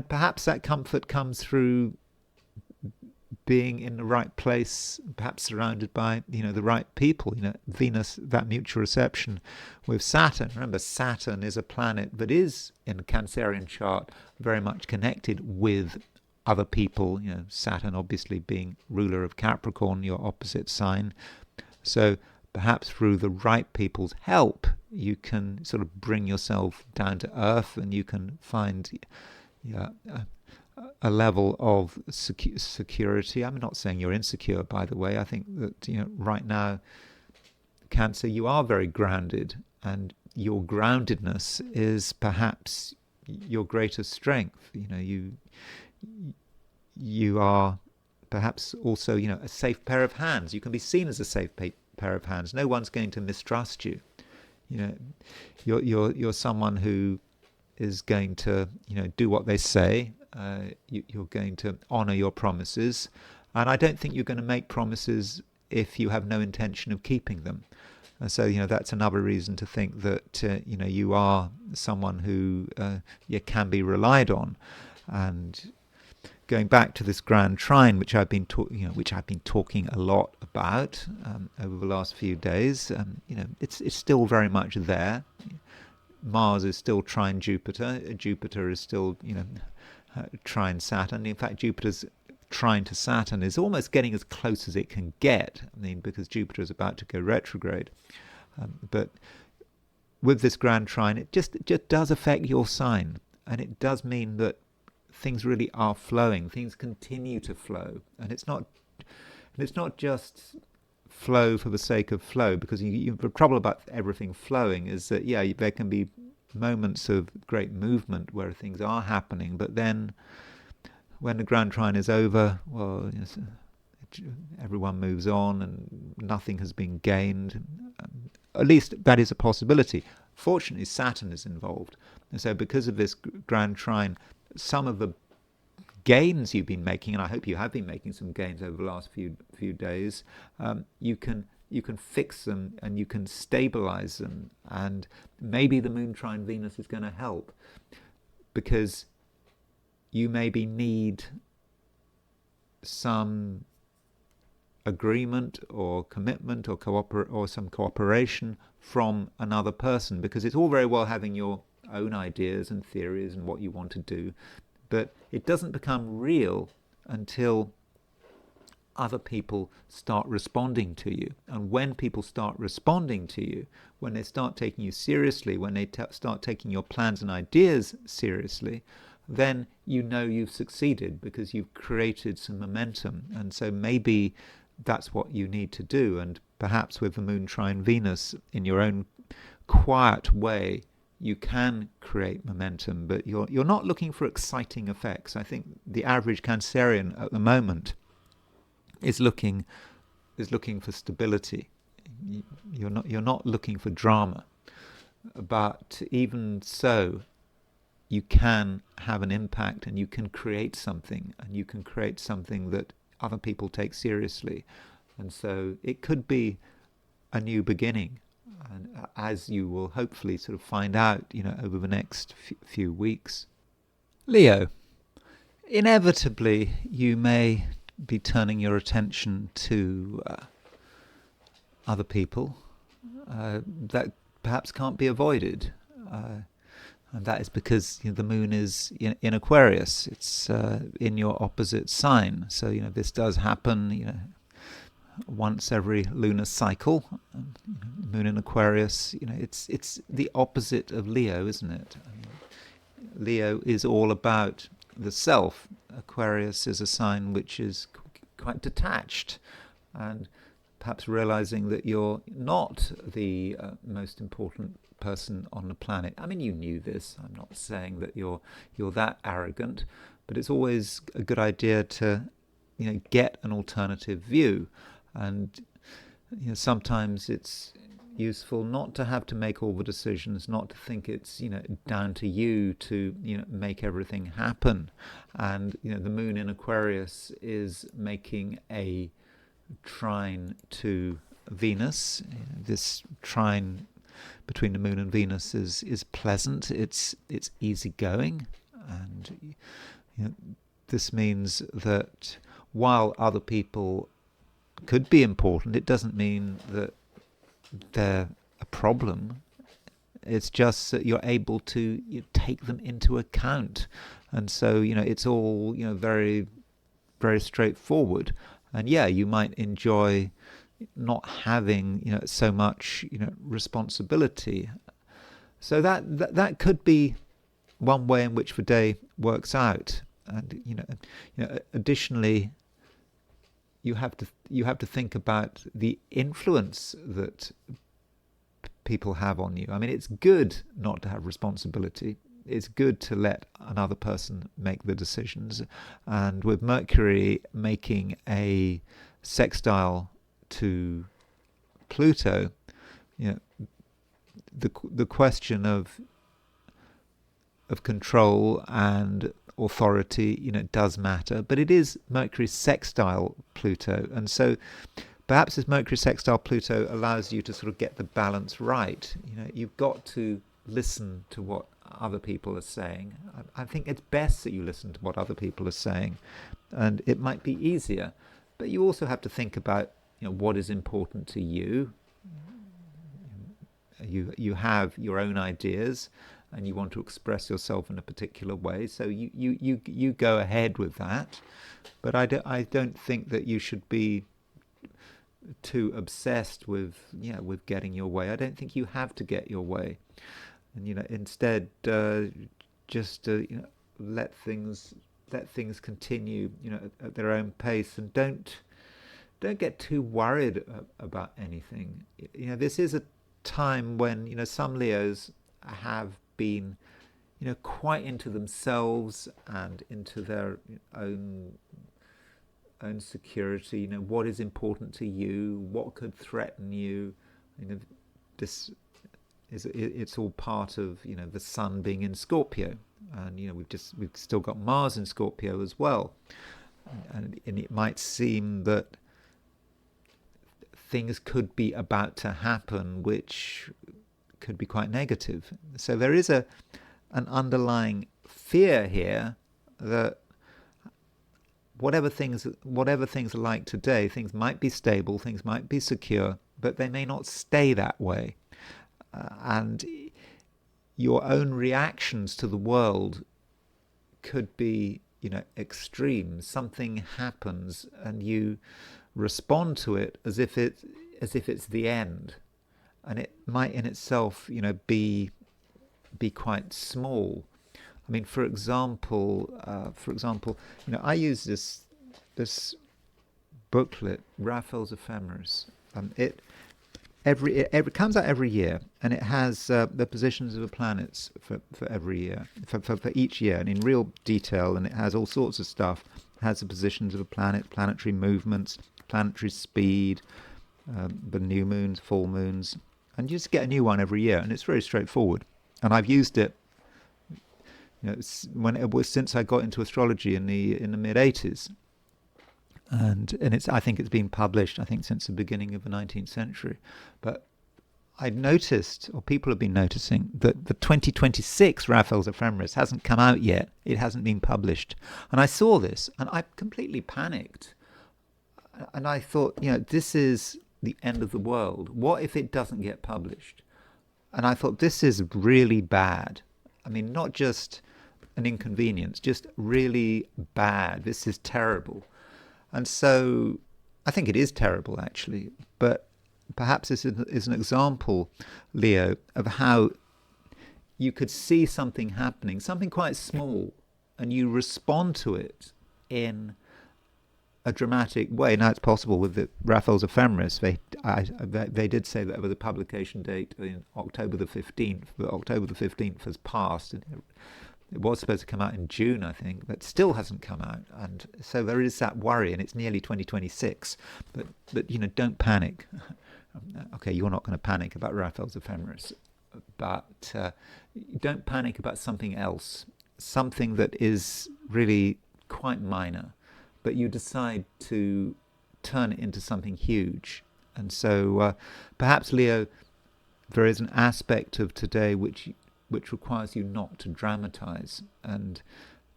perhaps that comfort comes through being in the right place, perhaps surrounded by the right people. Venus, that mutual reception with Saturn. Remember, Saturn is a planet that is, in the Cancerian chart, very much connected with other people. Saturn obviously being ruler of Capricorn, your opposite sign. So perhaps through the right people's help, you can sort of bring yourself down to earth, and you can find a level of security. I'm not saying you're insecure, by the way. I think that right now, Cancer, you are very grounded, and your groundedness is perhaps your greatest strength. You are perhaps also a safe pair of hands. You can be seen as a safe pair of hands. No one's going to mistrust you. You're someone who is going to do what they say. You're going to honor your promises, and I don't think you're going to make promises if you have no intention of keeping them. And so that's another reason to think that you are someone who can be relied on. And going back to this grand trine, which I've been talking a lot about over the last few days, it's still very much there. Mars is still trine Jupiter. Jupiter is still trine Saturn. In fact, Jupiter's trine to Saturn is almost getting as close as it can get. Because Jupiter is about to go retrograde. But with this grand trine, it just does affect your sign, and it does mean that things really are flowing. Things continue to flow, and it's not just flow for the sake of flow, because the trouble about everything flowing is that there can be moments of great movement where things are happening, but then when the grand trine is over, well, everyone moves on and nothing has been gained. At least that is a possibility. Fortunately, Saturn is involved, and so because of this grand trine, some of the gains you've been making, and I hope you have been making some gains over the last few days, you can fix them and you can stabilize them. And maybe the Moon trine Venus is going to help, because you maybe need some agreement or commitment or some cooperation from another person, because it's all very well having your own ideas and theories and what you want to do, but it doesn't become real until other people start responding to you. And when people start responding to you, when they start taking you seriously, when they start taking your plans and ideas seriously, then you've succeeded, because you've created some momentum. And so maybe that's what you need to do. And perhaps with the Moon trine Venus, in your own quiet way, you can create momentum, but you're not looking for exciting effects. I think the average Cancerian at the moment is looking for stability. You're not looking for drama. But even so, you can have an impact, and you can create something, that other people take seriously. And so it could be a new beginning, and as you will hopefully sort of find out, over the next few weeks. Leo, inevitably you may be turning your attention to other people that perhaps can't be avoided. And that is because the moon is in Aquarius. It's in your opposite sign. So this does happen once every lunar cycle. Moon in Aquarius. It's the opposite of Leo, isn't it? Leo is all about the self. Aquarius is a sign which is quite detached, and perhaps realizing that you're not the most important person on the planet. I mean, you knew this. I'm not saying that you're that arrogant, but it's always a good idea to get an alternative view. And sometimes it's useful not to have to make all the decisions, not to think it's down to you to make everything happen. And the moon in Aquarius is making a trine to Venus. This trine between the moon and Venus is pleasant. It's easygoing, and this means that while other people could be important, it doesn't mean that they're a problem. It's just that you're able to take them into account, and so it's all very, very straightforward. And yeah, you might enjoy not having so much responsibility. So that could be one way in which the day works out. And additionally, you have to think about the influence that people have on you. I mean, it's good not to have responsibility. It's good to let another person make the decisions. And with Mercury making a sextile to Pluto, the question of control and authority does matter, but it is Mercury sextile Pluto, and so perhaps this Mercury sextile Pluto allows you to sort of get the balance right. You've got to listen to what other people are saying. I think it's best that you listen to what other people are saying, and it might be easier, but you also have to think about what is important to you. You have your own ideas, and you want to express yourself in a particular way, so you go ahead with that. But I don't think that you should be too obsessed with getting your way. I don't think you have to get your way, and instead just let things continue at their own pace, and don't get too worried about anything. This is a time when some Leos have been quite into themselves and into their own security. What is important to you, what could threaten you. This is, it's all part of the sun being in Scorpio, and we've still got Mars in Scorpio as well, and it might seem that things could be about to happen which could be quite negative. So there is an underlying fear here that whatever things are like today, things might be stable, things might be secure, but they may not stay that way. And your own reactions to the world could be extreme. Something happens and you respond to it as if it's the end, and it might in itself be quite small. I mean, for example, I use this booklet, Raphael's Ephemeris. It comes out every year, and it has the positions of the planets for every year, for each year, and in real detail. And it has all sorts of stuff. It has the positions of a planet, planetary movements, planetary speed, the new moons, full moons, and you just get a new one every year, and it's very straightforward. And I've used it, since I got into astrology in the mid '80s, and I think it's been published, I think, since the beginning of the 19th century. But I've noticed, or people have been noticing, that the 2026 Raphael's Ephemeris hasn't come out yet. It hasn't been published. And I saw this, and I completely panicked. And I thought, this is the end of the world. What if it doesn't get published? And I thought, this is really bad. I mean, not just an inconvenience, just really bad. This is terrible. And so I think it is terrible, actually. But perhaps this is an example, Leo, of how you could see something happening, something quite small, and you respond to it in a dramatic way. Now, it's possible with the Raphael's Ephemeris. They did say that there was a publication date in October the 15th, but October the 15th has passed. And it was supposed to come out in June, I think, but still hasn't come out. And so there is that worry, and it's nearly 2026. But don't panic. Okay, you're not going to panic about Raphael's Ephemeris, but don't panic about something else, something that is really quite minor, but you decide to turn it into something huge. And so perhaps, Leo, there is an aspect of today which requires you not to dramatize, and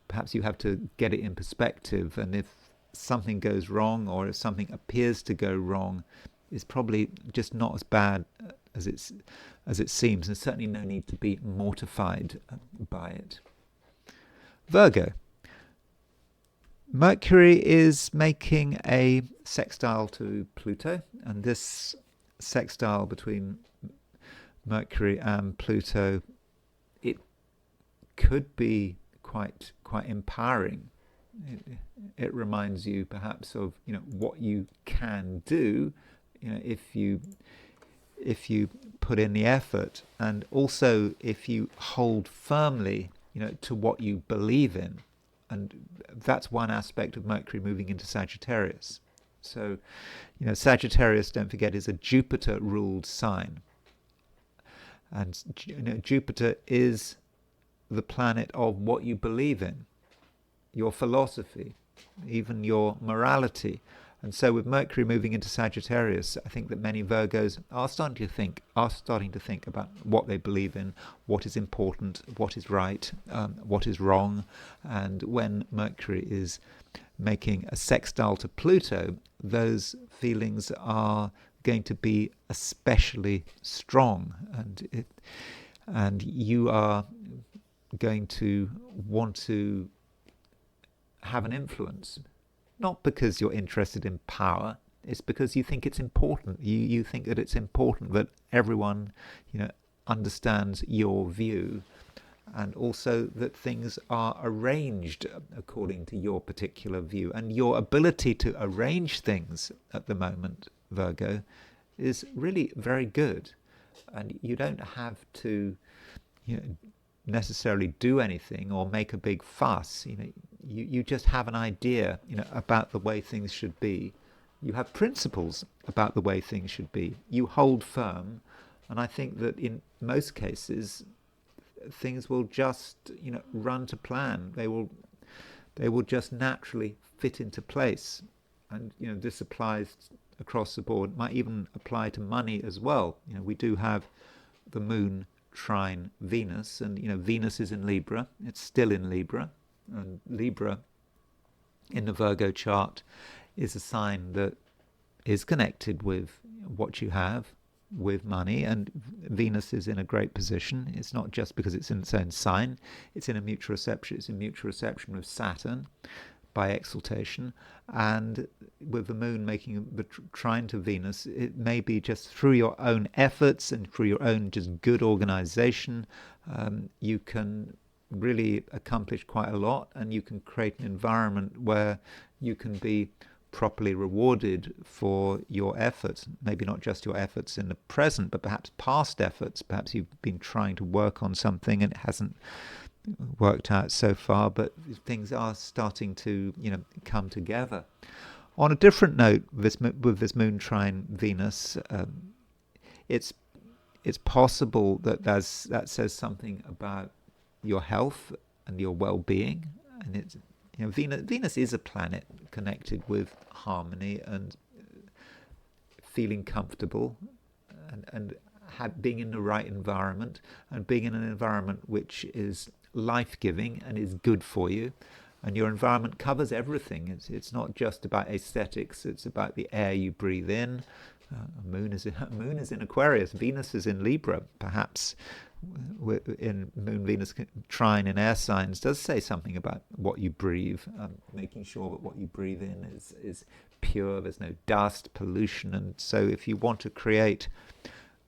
perhaps you have to get it in perspective. And if something goes wrong, or if something appears to go wrong, it's probably just not as bad as it seems. There's certainly no need to be mortified by it. Virgo. Mercury is making a sextile to Pluto, and this sextile between Mercury and Pluto, it could be quite empowering. It reminds you perhaps of what you can do, if you put in the effort, and also if you hold firmly to what you believe in. And that's one aspect of Mercury moving into Sagittarius. So, Sagittarius, don't forget, is a Jupiter-ruled sign. And Jupiter is the planet of what you believe in, your philosophy, even your morality. And so with Mercury moving into Sagittarius, I think that many Virgos are starting to think about what they believe in, what is important, what is right, what is wrong. And when Mercury is making a sextile to Pluto, those feelings are going to be especially strong, and you are going to want to have an influence. Not because you're interested in power, it's because you think it's important. You think that it's important that everyone, understands your view, and also that things are arranged according to your particular view. And your ability to arrange things at the moment, Virgo, is really very good. And you don't have to, necessarily do anything or make a big fuss. You just have an idea, about the way things should be. You have principles about the way things should be. You hold firm, and I think that in most cases, things will just, run to plan. They will just naturally fit into place, and this applies across the board. It might even apply to money as well. We do have the moon trine Venus, and Venus is in Libra. It's still in Libra, and Libra in the Virgo chart is a sign that is connected with what you have, with money, and Venus is in a great position. It's not just because it's in its own sign, it's in a mutual reception. It's in mutual reception with Saturn by exaltation, and with the moon making the trine to Venus, it may be just through your own efforts and through your own just good organization, you can really accomplish quite a lot, and you can create an environment where you can be properly rewarded for your efforts. Maybe not just your efforts in the present, but perhaps past efforts. Perhaps you've been trying to work on something and it hasn't worked out so far, but things are starting to come together. On a different note, with this moon trine Venus, it's possible that that says something about your health and your well-being, and Venus is a planet connected with harmony and feeling comfortable, and being in the right environment, and being in an environment which is life-giving and is good for you. And your environment covers everything. It's not just about aesthetics. It's about the air you breathe in. Moon is in Aquarius. Venus is in Libra. Perhaps in Moon Venus trine in air signs does say something about what you breathe. Making sure that what you breathe in is pure. There's no dust, pollution. And so if you want to create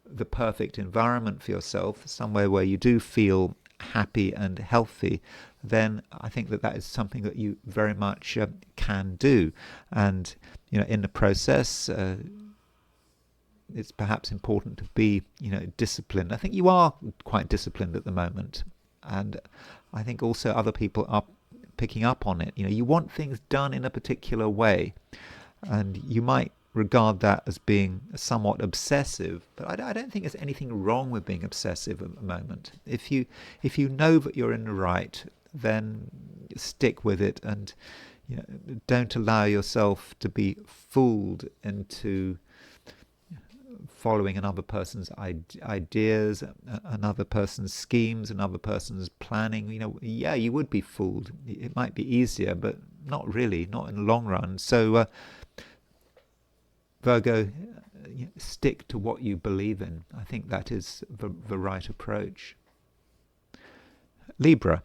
the perfect environment for yourself, somewhere where you do feel happy and healthy, then I think that is something that you very much can do. And in the process, it's perhaps important to be disciplined. I think you are quite disciplined at the moment, and I think also other people are picking up on it. You want things done in a particular way, and you might regard that as being somewhat obsessive, but I don't think there's anything wrong with being obsessive at the moment. If you know that you're in the right, then stick with it, and don't allow yourself to be fooled into following another person's ideas, another person's schemes, another person's planning. You would be fooled. It might be easier, but not really, not in the long run. So Virgo, stick to what you believe in. I think that is the right approach. Libra.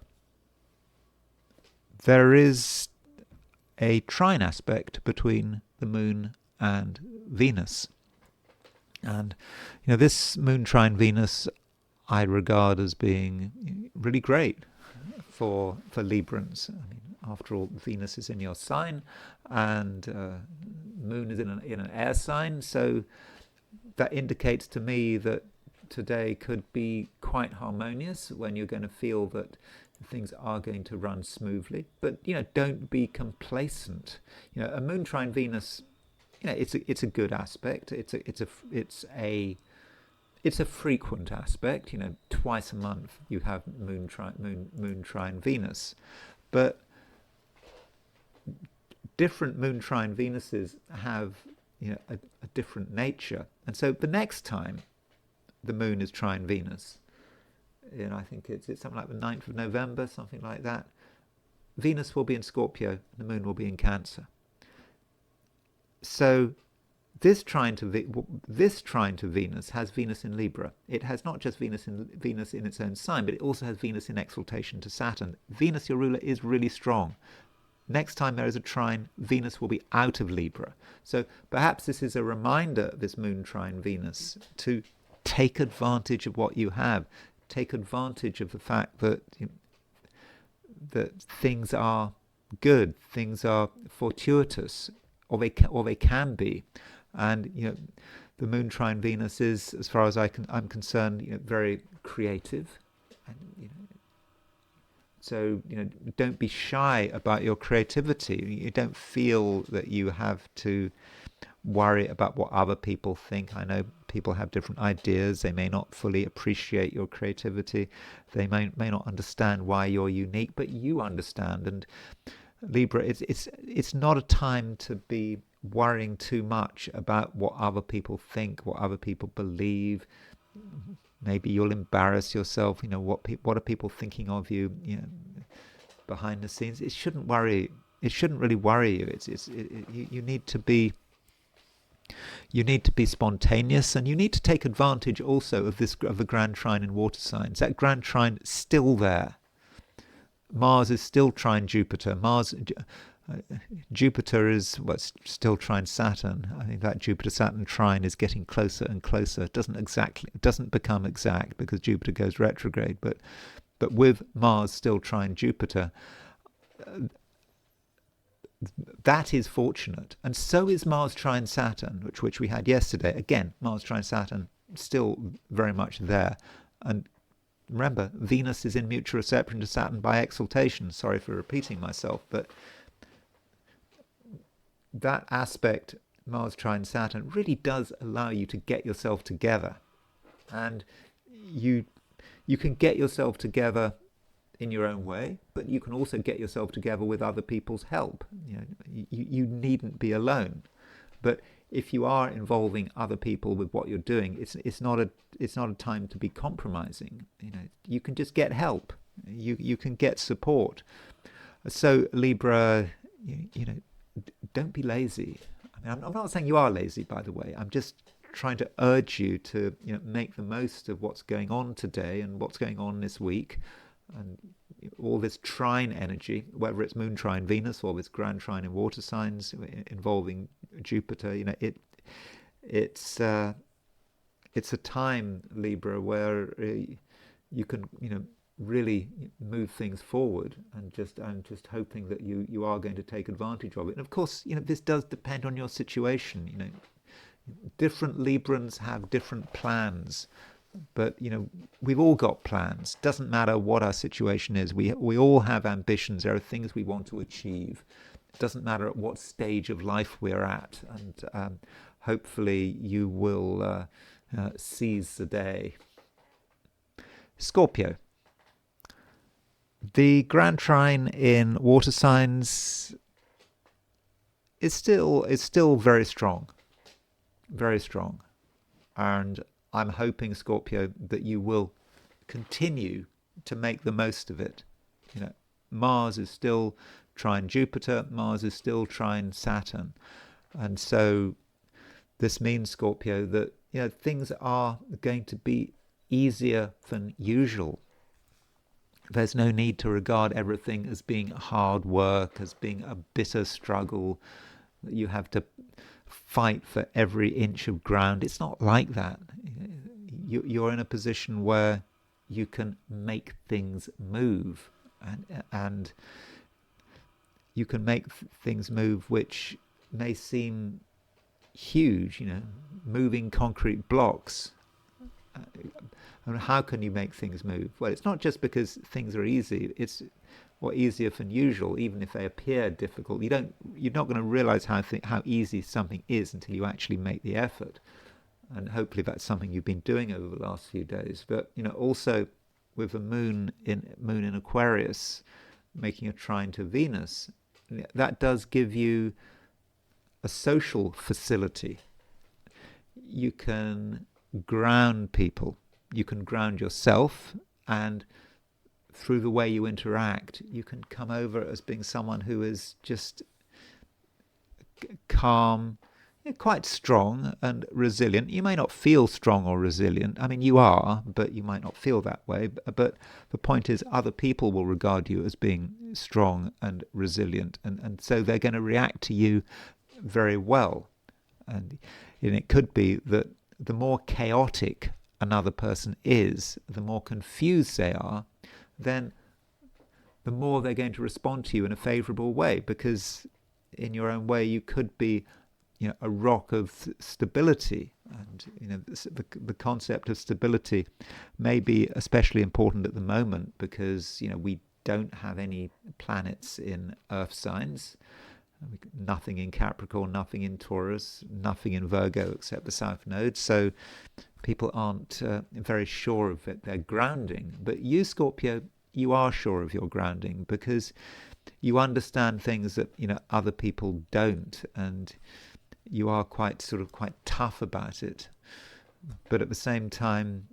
There is a trine aspect between the Moon and Venus. And this Moon trine Venus I regard as being really great for Librans. I mean, after all, Venus is in your sign, and Moon is in an air sign, so that indicates to me that today could be quite harmonious, when you're going to feel that things are going to run smoothly. But don't be complacent. A Moon trine Venus, it's a good aspect. It's a frequent aspect. Twice a month you have Moon trine Venus, but different Moon trine Venuses have a different nature. And so the next time the Moon is trine Venus, I think it's something like the 9th of November, something like that, Venus will be in Scorpio and the Moon will be in Cancer. So this trine to Venus has Venus in Libra. It has not just Venus in its own sign, but it also has Venus in exaltation to Saturn. Venus, your ruler, is really strong. Next time there is a trine, Venus will be out of Libra. So perhaps this is a reminder, this Moon trine Venus, to take advantage of what you have. Take advantage of the fact that that things are good, things are fortuitous, or they can be. And the Moon trine Venus is, as far as I'm concerned, very creative. And so don't be shy about your creativity. You don't feel that you have to worry about what other people think. I know people have different ideas. They may not fully appreciate your creativity. They may not understand why you're unique, but you understand. And Libra, it's not a time to be worrying too much about what other people think, what other people believe. Maybe you'll embarrass yourself. What are people thinking of you? Behind the scenes. It shouldn't really worry you. You need to be. You need to be spontaneous, and you need to take advantage also of the grand trine in water signs. That grand trine is still there. Mars is still trine Jupiter. Jupiter is still trine Saturn. I think that Jupiter-Saturn trine is getting closer and closer. It doesn't become exact because Jupiter goes retrograde, but with Mars still trine Jupiter, that is fortunate. And so is Mars trine Saturn, which we had yesterday. Again, Mars trine Saturn still very much there. And remember, Venus is in mutual reception to Saturn by exaltation. Sorry for repeating myself, but that aspect, Mars trine Saturn, really does allow you to get yourself together. And you can get yourself together in your own way, but you can also get yourself together with other people's help. You needn't be alone. But if you are involving other people with what you're doing, it's not a time to be compromising. You can just get help. You can get support. So Libra, don't be lazy. I mean, I'm not saying you are lazy, by the way. I'm just trying to urge you to make the most of what's going on today and what's going on this week, and all this trine energy, whether it's moon trine Venus or this grand trine in water signs involving Jupiter. It's a time, Libra, where you can really move things forward, and I'm just hoping that you are going to take advantage of it. And of course, this does depend on your situation. Different Librans have different plans, but we've all got plans. Doesn't matter what our situation is. We all have ambitions. There are things we want to achieve. It doesn't matter at what stage of life we're at, and hopefully you will seize the day. Scorpio. The grand trine in water signs is still very strong. Very strong. And I'm hoping, Scorpio, that you will continue to make the most of it. Mars is still trine Jupiter, Mars is still trine Saturn. And so this means, Scorpio, that things are going to be easier than usual. There's no need to regard everything as being hard work, as being a bitter struggle that you have to fight for every inch of ground. It's not like that. You're in a position where you can make things move, and you can make things move which may seem huge, moving concrete blocks. And how can you make things move? Well, it's not just because things are easy. It's easier than usual, even if they appear difficult. You're not going to realize how easy something is until you actually make the effort. And hopefully that's something you've been doing over the last few days. But also with the moon in Aquarius making a trine to Venus, that does give you a social facility. You can ground people. You can ground yourself, and through the way you interact, you can come over as being someone who is just calm, quite strong and resilient. You may not feel strong or resilient. I mean, you are, but you might not feel that way. But the point is, other people will regard you as being strong and resilient, and so they're going to react to you very well. And it could be that the more chaotic another person is, the more confused they are, then the more they're going to respond to you in a favorable way, because in your own way you could be a rock of stability. And the concept of stability may be especially important at the moment, because we don't have any planets in earth signs. Nothing in Capricorn, nothing in Taurus, nothing in Virgo except the South Node. So people aren't very sure of their grounding. But you, Scorpio, you are sure of your grounding, because you understand things that other people don't, and you are quite tough about it. But at the same time,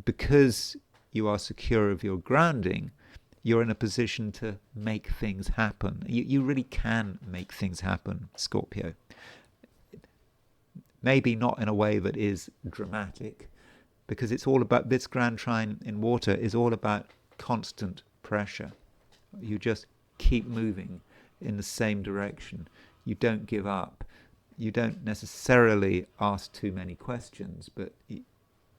because you are secure of your grounding, you're in a position to make things happen. You really can make things happen, Scorpio. Maybe not in a way that is dramatic, because it's all about, this grand trine in water is all about constant pressure. You just keep moving in the same direction. You don't give up. You don't necessarily ask too many questions, but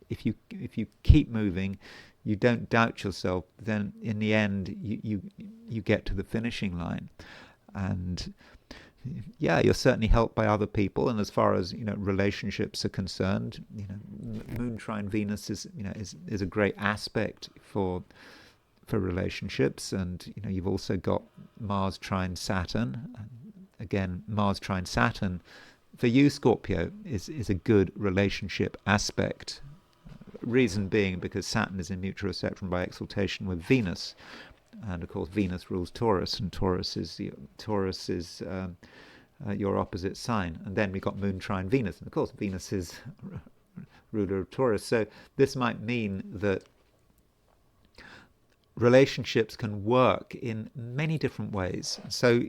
if you keep moving, you don't doubt yourself, then in the end you get to the finishing line. And yeah, you're certainly helped by other people, and as far as relationships are concerned, moon trine Venus is a great aspect for relationships. And you've also got Mars trine Saturn. Again, Mars trine Saturn for you, Scorpio, is a good relationship aspect. reason being because Saturn is in mutual reception by exaltation with Venus, and of course Venus rules Taurus, and Taurus is your opposite sign. And then we've got Moon trine Venus, and of course Venus is ruler of Taurus. So this might mean that relationships can work in many different ways. So,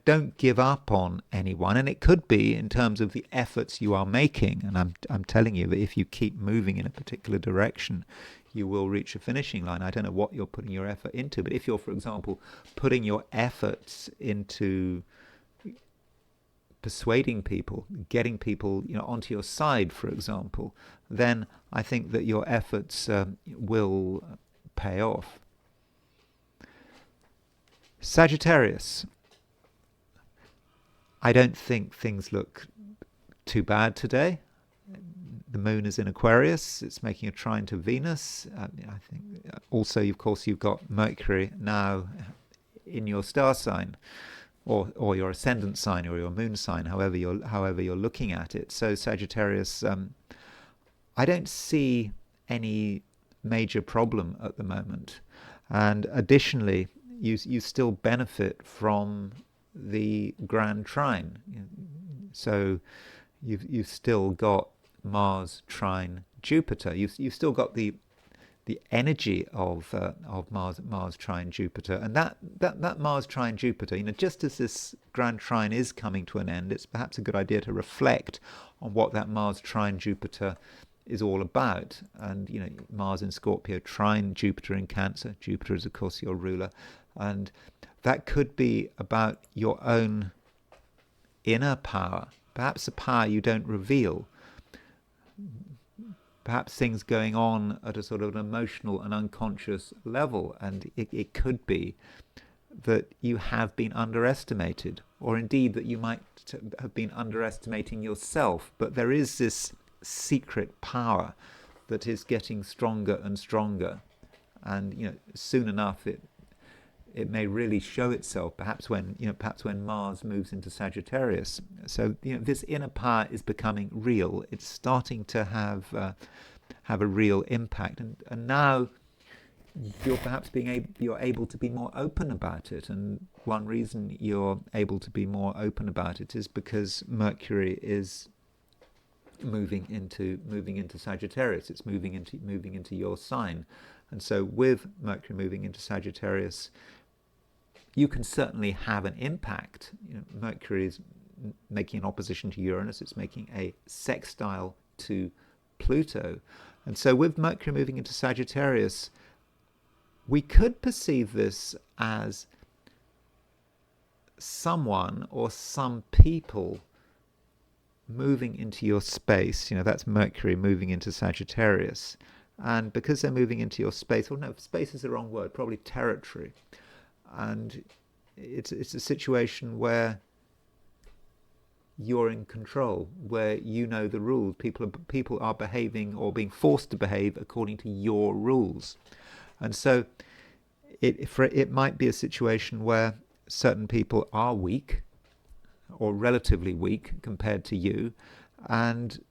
don't give up on anyone. And it could be in terms of the efforts you are making. And I'm telling you that if you keep moving in a particular direction, you will reach a finishing line. I don't know what you're putting your effort into, but if you're, for example, putting your efforts into persuading people, getting people, onto your side, for example, then I think that your efforts will pay off. Sagittarius. I don't think things look too bad today. The moon is in Aquarius. It's making a trine to Venus. I think also, of course, you've got Mercury now in your star sign, or your ascendant sign, or your moon sign, however you're looking at it. So Sagittarius, I don't see any major problem at the moment. And additionally, you still benefit from the grand trine. So you've still got Mars trine Jupiter. You've still got the energy of Mars trine Jupiter, and that Mars trine Jupiter. Just as this grand trine is coming to an end, it's perhaps a good idea to reflect on what that Mars trine Jupiter is all about. And Mars in Scorpio trine Jupiter in Cancer. Jupiter is, of course, your ruler, and that could be about your own inner power, perhaps a power you don't reveal, perhaps things going on at a sort of an emotional and unconscious level. And it could be that you have been underestimated, or indeed that you might have been underestimating yourself. But there is this secret power that is getting stronger and stronger, and soon enough it may really show itself, perhaps when Mars moves into Sagittarius. So this inner power is becoming real. It's starting to have a real impact, and now you're perhaps you're able to be more open about it. And one reason you're able to be more open about it is because Mercury is moving into Sagittarius. It's moving into your sign, and so with Mercury moving into Sagittarius, you can certainly have an impact. Mercury is making an opposition to Uranus. It's making a sextile to Pluto, and so with Mercury moving into Sagittarius, we could perceive this as someone or some people moving into your space. That's Mercury moving into Sagittarius, and because they're moving into your space, or no, space is the wrong word, probably territory. And it's a situation where you're in control, where you know the rules. People are behaving or being forced to behave according to your rules, and so it might be a situation where certain people are weak, or relatively weak compared to you, and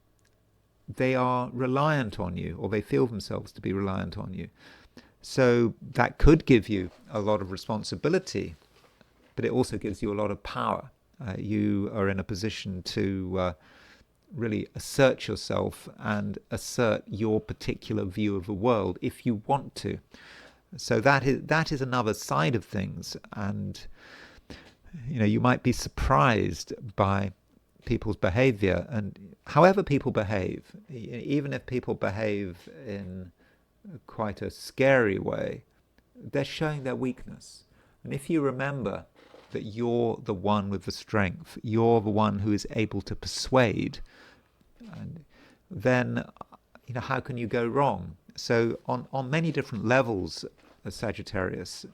they are reliant on you, or they feel themselves to be reliant on you. So that could give you a lot of responsibility, but it also gives you a lot of power. You are in a position to really assert yourself and assert your particular view of the world if you want to. So that is another side of things. And you might be surprised by people's behavior, and however people behave, even if people behave in quite a scary way, they're showing their weakness. And if you remember that you're the one with the strength, you're the one who is able to persuade, and then how can you go wrong? So on many different levels of Sagittarius,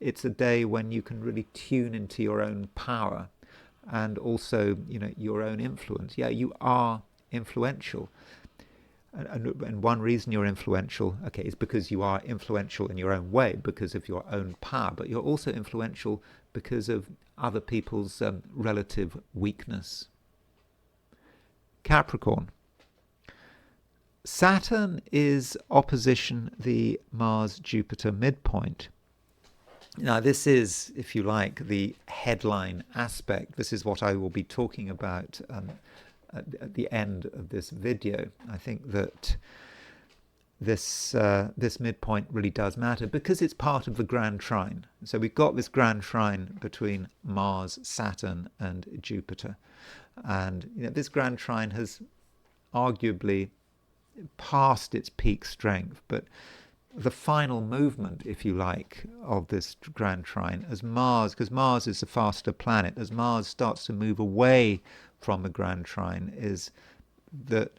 it's a day when you can really tune into your own power, and also your own influence. You are influential. And one reason you're influential, is because you are influential in your own way, because of your own power, but you're also influential because of other people's relative weakness. Capricorn. Saturn is opposition the Mars-Jupiter midpoint. Now, this is, if you like, the headline aspect. This is what I will be talking about at the end of this video. I think that this midpoint really does matter because it's part of the grand trine. So we've got this grand trine between Mars, Saturn, and Jupiter. And this grand trine has arguably past its peak strength, but the final movement, if you like, of this grand trine, as Mars, because Mars is the faster planet, as Mars starts to move away from the grand trine, is that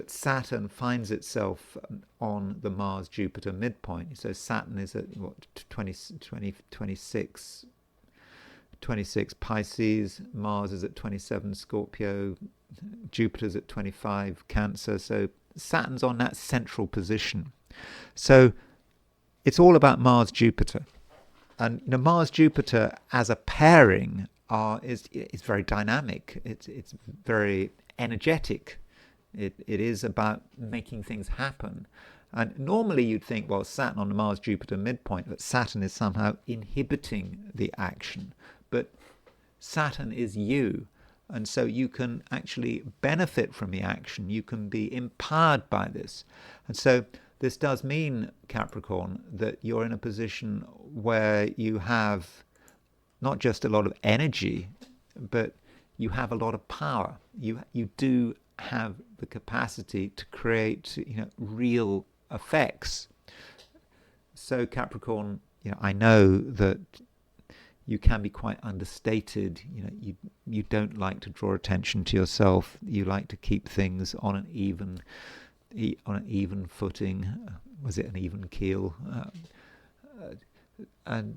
Saturn finds itself on the Mars-Jupiter midpoint. So Saturn is at what, 26 Pisces, Mars is at 27 Scorpio, Jupiter's at 25 Cancer. So Saturn's on that central position. So it's all about Mars-Jupiter. And Mars-Jupiter as a pairing is very dynamic. It's very energetic. It is about making things happen. And normally you'd think, well, Saturn on the Mars-Jupiter midpoint, that Saturn is somehow inhibiting the action. But Saturn is you. And so you can actually benefit from the action. You can be empowered by this. And so this does mean, Capricorn, that you're in a position where you have not just a lot of energy, but you have a lot of power. You do have the capacity to create real effects. So Capricorn, I know that you can be quite understated. You don't like to draw attention to yourself. You like to keep things on an even footing. Was it an even keel? And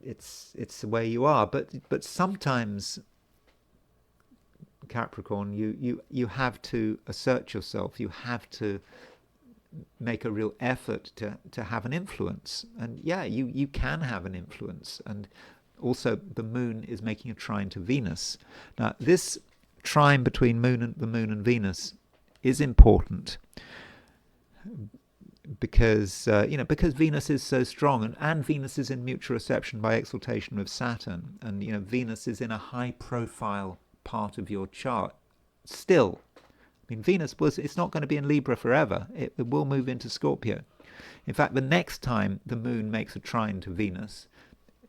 it's the way you are. But sometimes, Capricorn, you have to assert yourself. You have to make a real effort to have an influence. And you can have an influence. And also the moon is making a trine to Venus. Now this trine between the moon and Venus is important because because Venus is so strong, and Venus is in mutual reception by exaltation with Saturn, and Venus is in a high profile part of your chart still. I mean, Venus it's not going to be in Libra forever. It will move into Scorpio. In fact, the next time the moon makes a trine to Venus,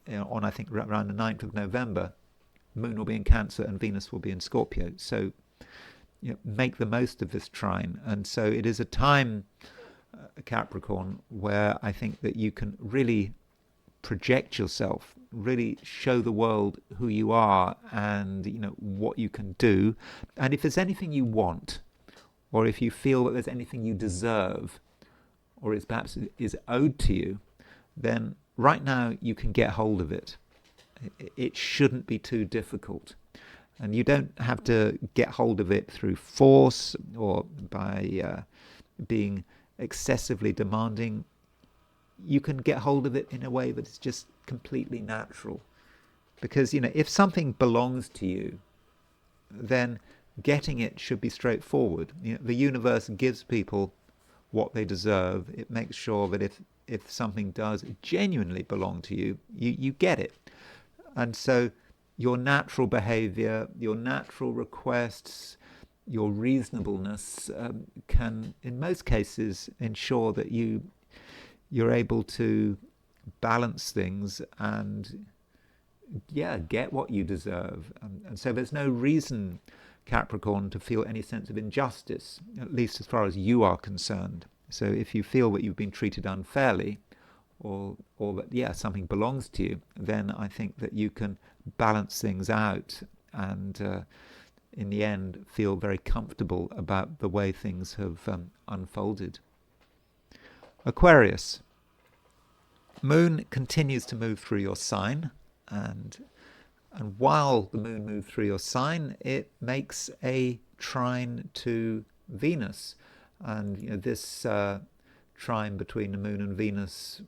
on I think around the 9th of November, moon will be in Cancer and Venus will be in Scorpio. So make the most of this trine. And so it is a time, Capricorn, where I think that you can really project yourself, really show the world who you are and what you can do. And if there's anything you want, or if you feel that there's anything you deserve, or it's perhaps is owed to you, then right now you can get hold of it. It shouldn't be too difficult. And you don't have to get hold of it through force or by being excessively demanding. You can get hold of it in a way that is just completely natural. Because, if something belongs to you, then getting it should be straightforward. The universe gives people what they deserve. It makes sure that if something does genuinely belong to you, you get it. And so your natural behavior, your natural requests, your reasonableness can, in most cases, ensure that you're able to balance things and get what you deserve. And so there's no reason, Capricorn, to feel any sense of injustice, at least as far as you are concerned. So if you feel that you've been treated unfairly, or that something belongs to you, then I think that you can balance things out and in the end feel very comfortable about the way things have unfolded. Aquarius. Moon continues to move through your sign, and while the moon moves through your sign, it makes a trine to Venus. And this trine between the moon and Venus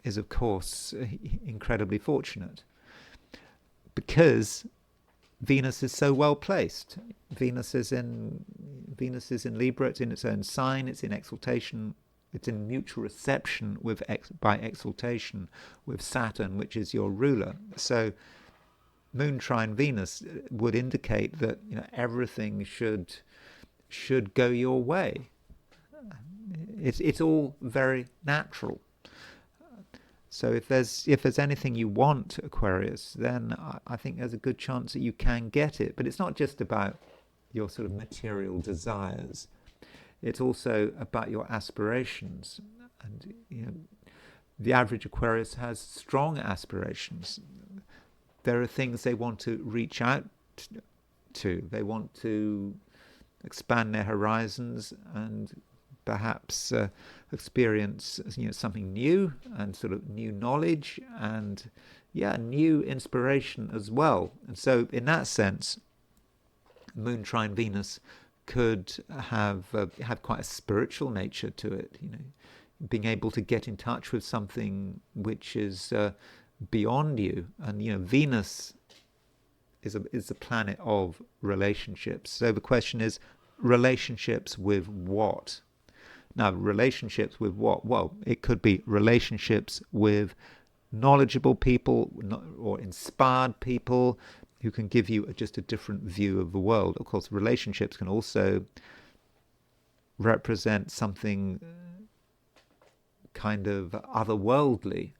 is, of course, incredibly fortunate because Venus is so well placed. Venus is in Libra. It's in its own sign. It's in exaltation. It's in mutual reception with by exaltation with Saturn, which is your ruler. So moon trine Venus would indicate that everything should go your way. It's all very natural. So if there's anything you want, Aquarius, then I think there's a good chance that you can get it. But it's not just about your sort of material desires. It's also about your aspirations. And the average Aquarius has strong aspirations. There are things they want to reach out to. They want to expand their horizons and perhaps experience something new and sort of new knowledge and new inspiration as well. And so in that sense, moon trine Venus could have quite a spiritual nature to it, being able to get in touch with something which is beyond you. And Venus is a planet of relationships. So the question is, relationships with what? Now, relationships with what? Well, it could be relationships with knowledgeable people or inspired people who can give you just a different view of the world. Of course, relationships can also represent something kind of otherworldly.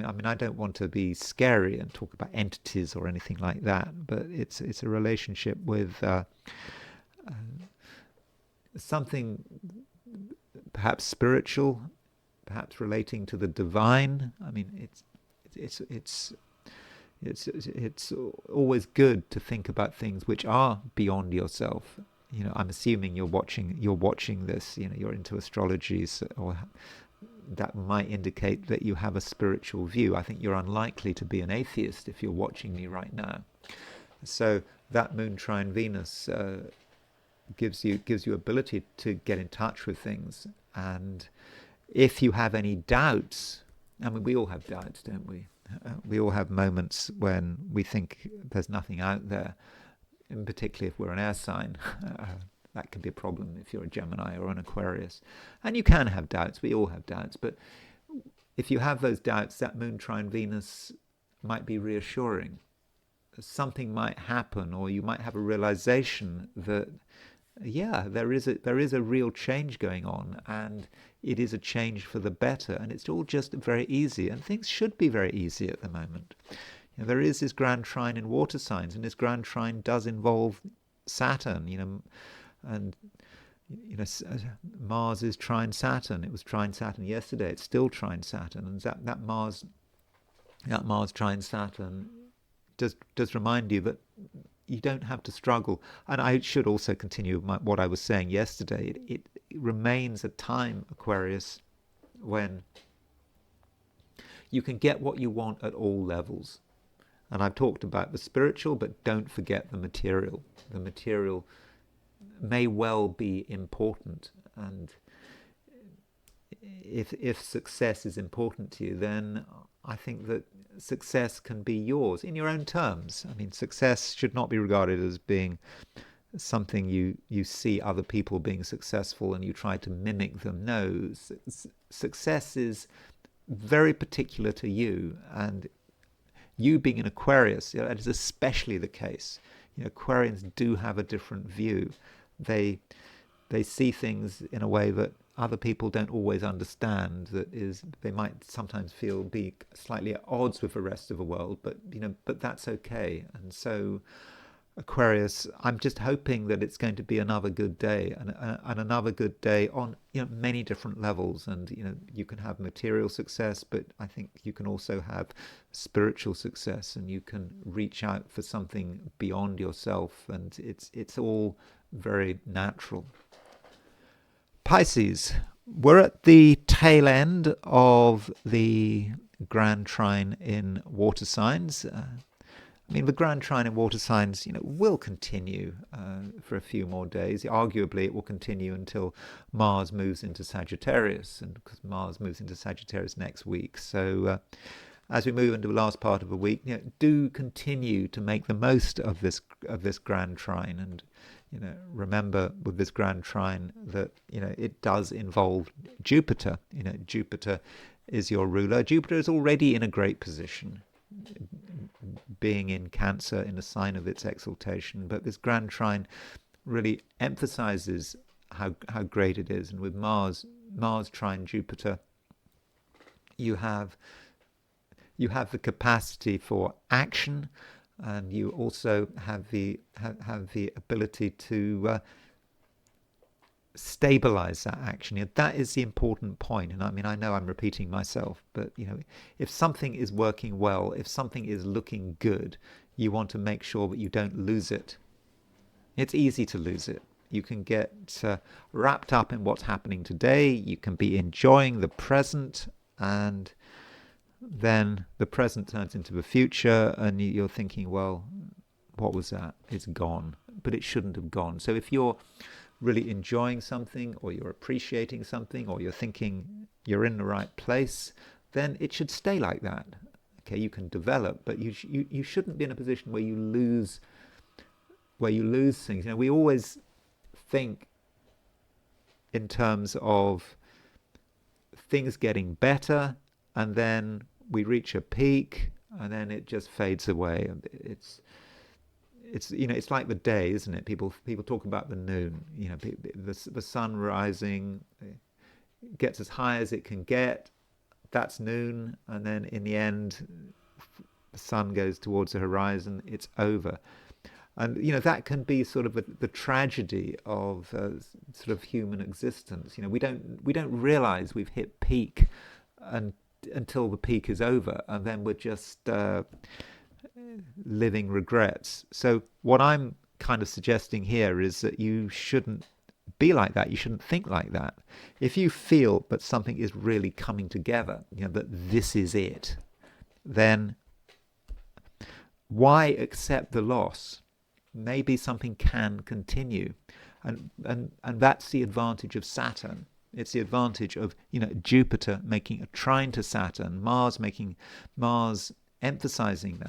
I mean, I don't want to be scary and talk about entities or anything like that, but it's a relationship with something perhaps spiritual, perhaps relating to the divine. I mean, it's always good to think about things which are beyond yourself. I'm assuming you're watching this. You're into astrology, or that might indicate that you have a spiritual view. I think you're unlikely to be an atheist if you're watching me right now. So that moon trine Venus gives you ability to get in touch with things. And if you have any doubts, I mean, we all have doubts, don't we? We all have moments when we think there's nothing out there, and particularly if we're an air sign. That can be a problem if you're a Gemini or an Aquarius. And you can have doubts. We all have doubts. But if you have those doubts, that moon trine Venus might be reassuring. Something might happen, or you might have a realization that, there is a real change going on, and it is a change for the better, and it's all just very easy, and things should be very easy at the moment. There is this grand trine in water signs, and this grand trine does involve Saturn, and Mars is trine Saturn. It was trine Saturn yesterday. It's still trine Saturn, and that Mars trine Saturn does remind you that you don't have to struggle. And I should also continue what I was saying yesterday. It remains a time, Aquarius, when you can get what you want at all levels. And I've talked about the spiritual, but don't forget the material. The material may well be important. And if success is important to you, then I think that success can be yours in your own terms. I mean, success should not be regarded as being something you see other people being successful and you try to mimic them. No, success is very particular to you, and you being an Aquarius, that is especially the case. Aquarians do have a different view. They see things in a way that other people don't always understand. They might sometimes be slightly at odds with the rest of the world, but that's okay. And so, Aquarius, I'm just hoping that it's going to be another good day, and another good day on many different levels. And you can have material success, but I think you can also have spiritual success, and you can reach out for something beyond yourself, and it's all very natural. Pisces, we're at the tail end of the grand trine in water signs. I mean, the grand trine in water signs, will continue for a few more days. Arguably, it will continue until Mars moves into Sagittarius, and because Mars moves into Sagittarius next week. So, as we move into the last part of the week, do continue to make the most of this grand trine. And remember with this grand trine that it does involve Jupiter. Jupiter is your ruler. Jupiter is already in a great position, being in Cancer, in a sign of its exaltation. But this grand trine really emphasizes how great it is. And with Mars trine Jupiter, you have the capacity for action, and you also have the ability to stabilize that action. That is the important point. And I know I'm repeating myself, but if something is working well, if something is looking good, you want to make sure that you don't lose it. It's easy to lose it. You can get wrapped up in what's happening today. You can be enjoying the present, and then the present turns into the future, and you're thinking, well, what was that? It's gone. But it shouldn't have gone. So if you're really enjoying something, or you're appreciating something, or you're thinking you're in the right place, then it should stay like that. Okay, you can develop, but you shouldn't be in a position where you lose things. We always think in terms of things getting better, and then we reach a peak, and then it just fades away. It's like the day, isn't it? People talk about the noon. The sun rising gets as high as it can get. That's noon, and then in the end, the sun goes towards the horizon. It's over. And that can be sort of the tragedy of sort of human existence. We don't realize we've hit peak until the peak is over, and then we're just living regrets. So what I'm kind of suggesting here is that you shouldn't be like that. You shouldn't think like that. If you feel that something is really coming together, that this is it, then why accept the loss? Maybe something can continue, and that's the advantage of Saturn. It's the advantage of Jupiter making a trine to Saturn, Mars emphasizing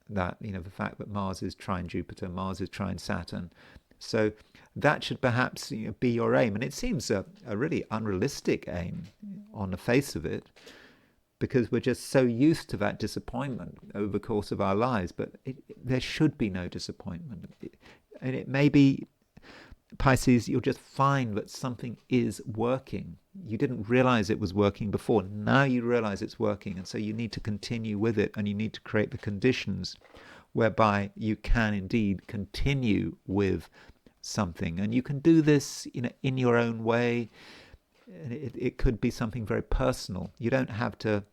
that the fact that Mars is trine Jupiter, Mars is trine Saturn. So that should perhaps be your aim, and it seems a really unrealistic aim on the face of it, because we're just so used to that disappointment over the course of our lives. But there should be no disappointment. And it may be, Pisces, you'll just find that something is working. You didn't realize it was working before. Now you realize it's working. And so you need to continue with it, and you need to create the conditions whereby you can indeed continue with something. And you can do this in your own way. It could be something very personal. You don't have to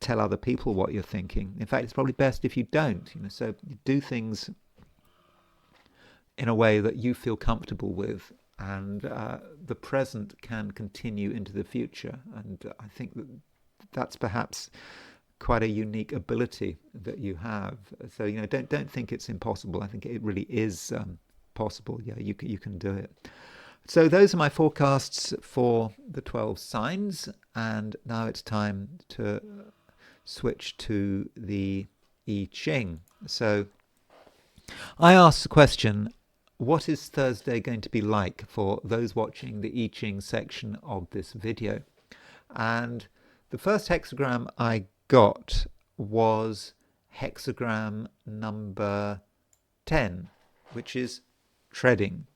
tell other people what you're thinking. In fact, it's probably best if you don't. So you do things in a way that you feel comfortable with, and the present can continue into the future. And I think that's perhaps quite a unique ability that you have. So don't think it's impossible. I think it really is possible. Yeah, you can do it. So those are my forecasts for the 12 signs, and now it's time to switch to the I Ching. So I asked the question, what is Thursday going to be like for those watching the I Ching section of this video? And the first hexagram I got was hexagram number 10, which is treading.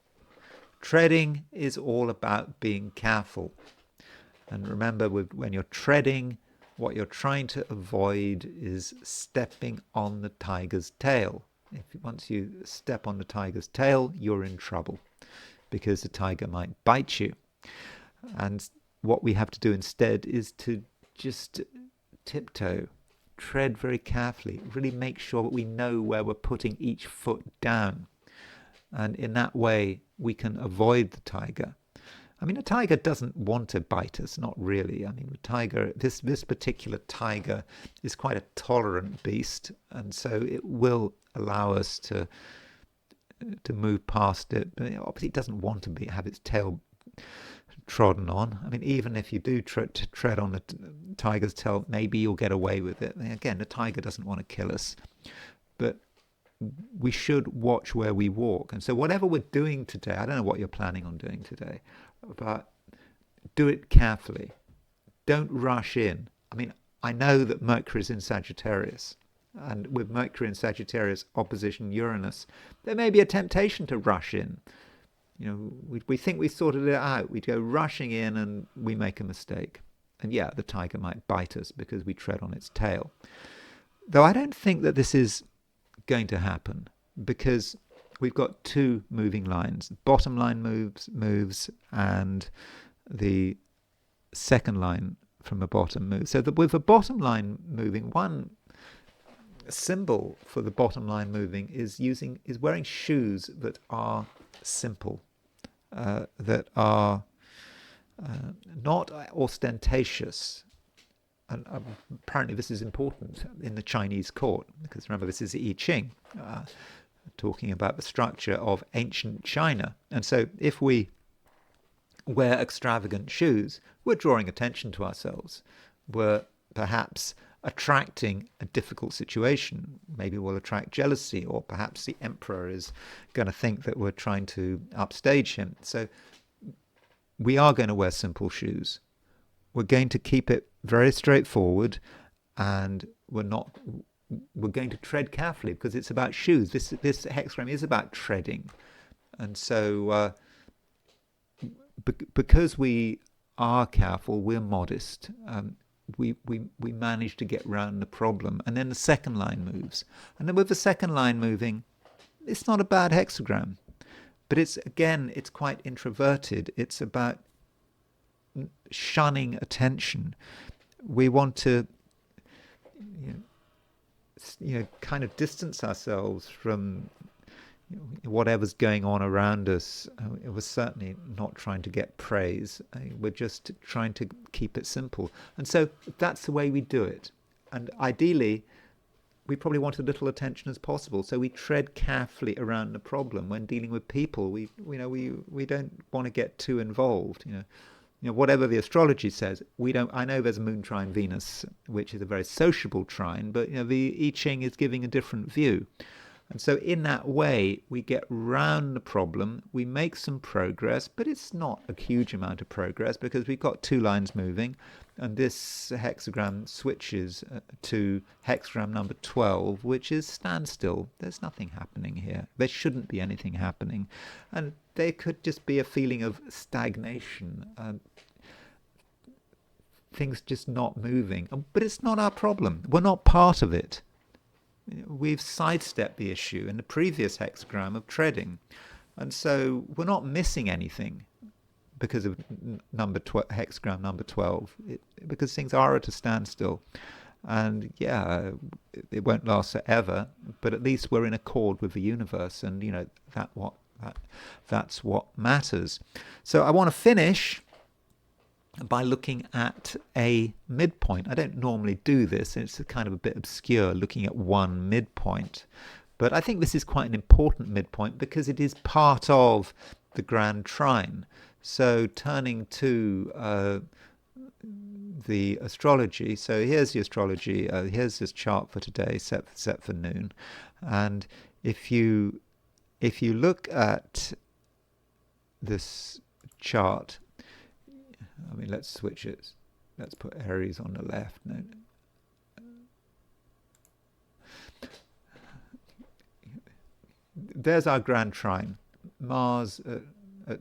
Treading is all about being careful. And remember, when you're treading, what you're trying to avoid is stepping on the tiger's tail. Once you step on the tiger's tail, you're in trouble, because the tiger might bite you. And what we have to do instead is to just tiptoe, tread very carefully, really make sure that we know where we're putting each foot down. And in that way, we can avoid the tiger. I mean, a tiger doesn't want to bite us, not really. I mean, the tiger, this particular tiger is quite a tolerant beast, and so it will allow us to move past it. But obviously, it doesn't want to have its tail trodden on. I mean, even if you do tread on a tiger's tail, maybe you'll get away with it. Again, the tiger doesn't want to kill us, but we should watch where we walk. And so whatever we're doing today, I don't know what you're planning on doing today, but do it carefully. Don't rush in. I mean, I know that Mercury is in Sagittarius, and with Mercury in Sagittarius opposition Uranus, there may be a temptation to rush in. You know, we think we sorted it out. We go rushing in and we make a mistake. And yeah, the tiger might bite us because we tread on its tail. Though I don't think that this is going to happen, because we've got two moving lines. Bottom line moves and the second line from the bottom moves. So that with the bottom line moving, one symbol for the bottom line moving is wearing shoes that are simple, that are not ostentatious. And apparently this is important in the Chinese court, because remember, this is the I Ching, talking about the structure of ancient China. And so if we wear extravagant shoes, we're drawing attention to ourselves. We're perhaps attracting a difficult situation. Maybe we'll attract jealousy, or perhaps the emperor is going to think that we're trying to upstage him. So we are going to wear simple shoes. We're going to keep it very straightforward, and we're going to tread carefully, because it's about shoes. This hexagram is about treading. And so because we are careful, we're modest, we manage to get around the problem. And then the second line moves. And then with the second line moving, it's not a bad hexagram. But it's quite introverted. It's about shunning attention. We want to kind of distance ourselves from whatever's going on around us. We're certainly not trying to get praise. We're just trying to keep it simple. And so that's the way we do it. And ideally, we probably want as little attention as possible. So we tread carefully around the problem. When dealing with people, we don't want to get too involved. Whatever the astrology says, we don't. I know there's a moon trine Venus, which is a very sociable trine, but the I Ching is giving a different view. And so in that way, we get round the problem, we make some progress, but it's not a huge amount of progress, because we've got two lines moving, and this hexagram switches to hexagram number 12, which is standstill. There's nothing happening here. There shouldn't be anything happening. And there could just be a feeling of stagnation, things just not moving. But it's not our problem. We're not part of it. We've sidestepped the issue in the previous hexagram of treading. And so we're not missing anything because of hexagram number 12, because things are at a standstill. And yeah, it won't last forever, but at least we're in accord with the universe, and that's what matters. So I want to finish by looking at a midpoint. I don't normally do this. It's kind of a bit obscure, looking at one midpoint. But I think this is quite an important midpoint, because it is part of the grand trine. So turning to the astrology. So here's the astrology. Here's this chart for today, set for noon. And if you look at this chart, I mean, let's switch it. Let's put Aries on the left. No. There's our grand trine. Mars at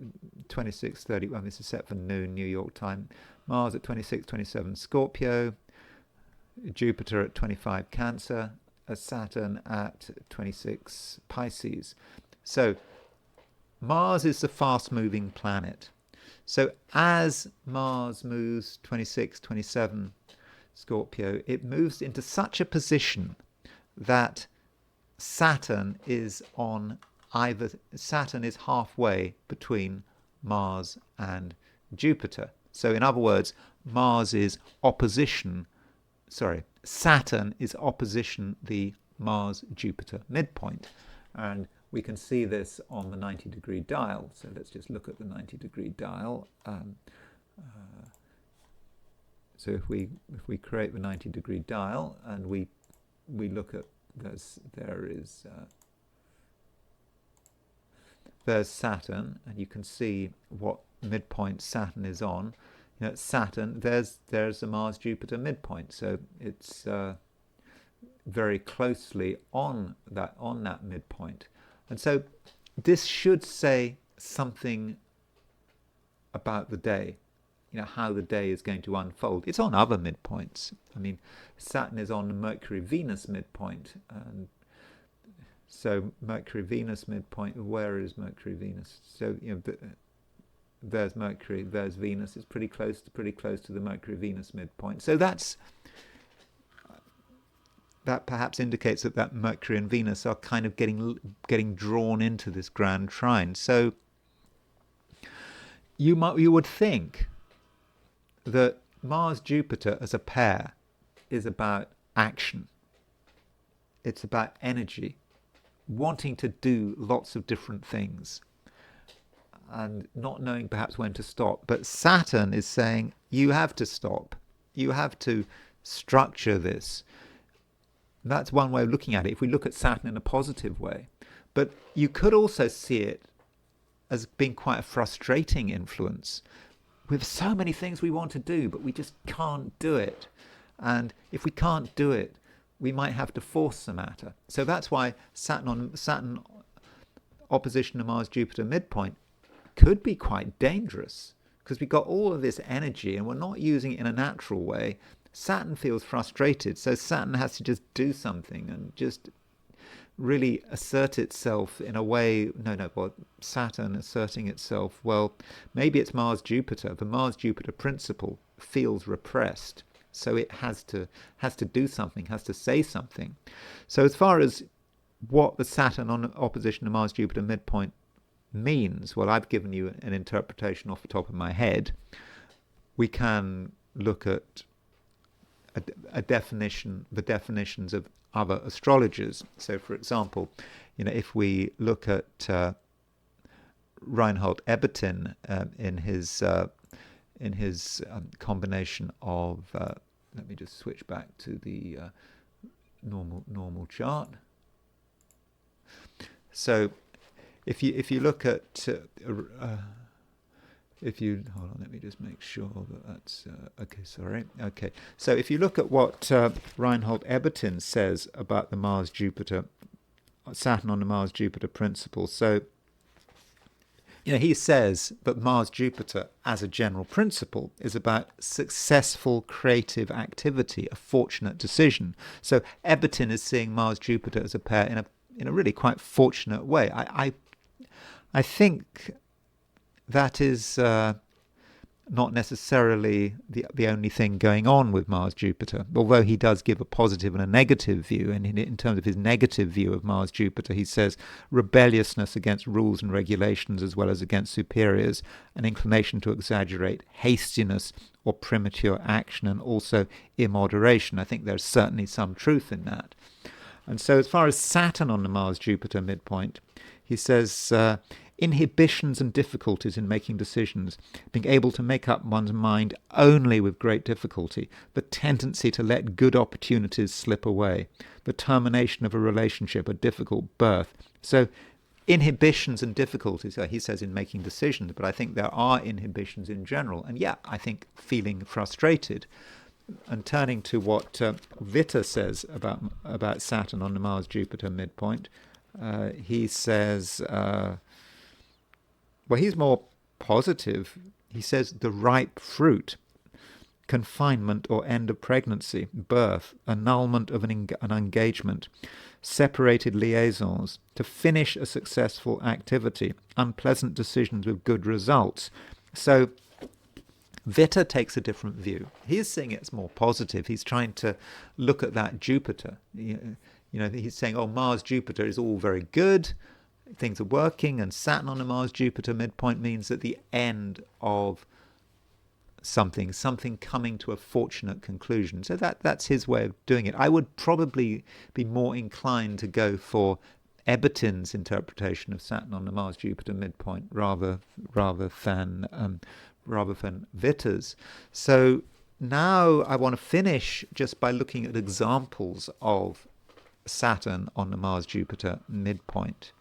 26:30. Well, this is set for noon New York time. Mars at 26:27 Scorpio. Jupiter at 25 Cancer. Saturn at 26 Pisces. So Mars is the fast-moving planet. So as Mars moves 26, 27 Scorpio, it moves into such a position that Saturn is halfway between Mars and Jupiter. So in other words, Saturn is opposition the Mars-Jupiter midpoint. And we can see this on the 90-degree dial. So let's just look at the 90-degree dial. So if we create the 90-degree dial and we look at there's Saturn, and you can see what midpoint Saturn is on. You know, Saturn, there's a Mars-Jupiter midpoint, so it's very closely on that midpoint. And so this should say something about the day, you know, how the day is going to unfold. It's on other midpoints. I mean, Saturn is on the Mercury-Venus midpoint, and so Mercury-Venus midpoint, where is Mercury-Venus? So, you know, there's Mercury, there's Venus. It's pretty close to the Mercury-Venus midpoint. So that perhaps indicates that Mercury and Venus are kind of getting drawn into this grand trine. So you would think that Mars-Jupiter as a pair is about action. It's about energy, wanting to do lots of different things and not knowing perhaps when to stop. But Saturn is saying you have to stop. You have to structure this. That's one way of looking at it, if we look at Saturn in a positive way. But you could also see it as being quite a frustrating influence. We have so many things we want to do, but we just can't do it. And if we can't do it, we might have to force the matter. So that's why Saturn opposition to Mars-Jupiter midpoint could be quite dangerous, because we've got all of this energy and we're not using it in a natural way. Saturn feels frustrated, so Saturn has to just do something and just really assert itself in a way. Saturn asserting itself, well, maybe it's Mars-Jupiter. The Mars-Jupiter principle feels repressed, so it has to do something, has to say something. So as far as what the Saturn on opposition to Mars-Jupiter midpoint means, well, I've given you an interpretation off the top of my head. We can look at the definitions of other astrologers. So, for example, you know, if we look at Reinhold Ebertin in his combination of, let me just switch back to the normal chart. So, if you look at hold on, let me just make sure that's okay. Sorry. Okay. So if you look at what Reinhold Ebertin says about the Mars-Jupiter, Saturn on the Mars-Jupiter principle. So, you know, he says that Mars-Jupiter, as a general principle, is about successful creative activity, a fortunate decision. So Ebertin is seeing Mars-Jupiter as a pair in a really quite fortunate way. I think that is not necessarily the only thing going on with Mars-Jupiter, although he does give a positive and a negative view. And in terms of his negative view of Mars-Jupiter, he says rebelliousness against rules and regulations as well as against superiors, an inclination to exaggerate, hastiness or premature action, and also immoderation. I think there's certainly some truth in that. And so as far as Saturn on the Mars-Jupiter midpoint, he says inhibitions and difficulties in making decisions, being able to make up one's mind only with great difficulty, the tendency to let good opportunities slip away, the termination of a relationship, a difficult birth. So inhibitions and difficulties, he says, in making decisions, but I think there are inhibitions in general. And yeah, I think feeling frustrated. And turning to what Witte says about Saturn on the Mars-Jupiter midpoint, he says, well, he's more positive. He says the ripe fruit, confinement or end of pregnancy, birth, annulment of an engagement, separated liaisons, to finish a successful activity, unpleasant decisions with good results. So Witte takes a different view. He's saying it's more positive. He's trying to look at that Jupiter. You know, he's saying, oh, Mars-Jupiter is all very good. Things are working, and Saturn on the Mars-Jupiter midpoint means at the end of something coming to a fortunate conclusion. So that's his way of doing it. I would probably be more inclined to go for Ebertin's interpretation of Saturn on the Mars-Jupiter midpoint rather than Vitter's. So now I want to finish just by looking at examples of Saturn on the Mars-Jupiter midpoint.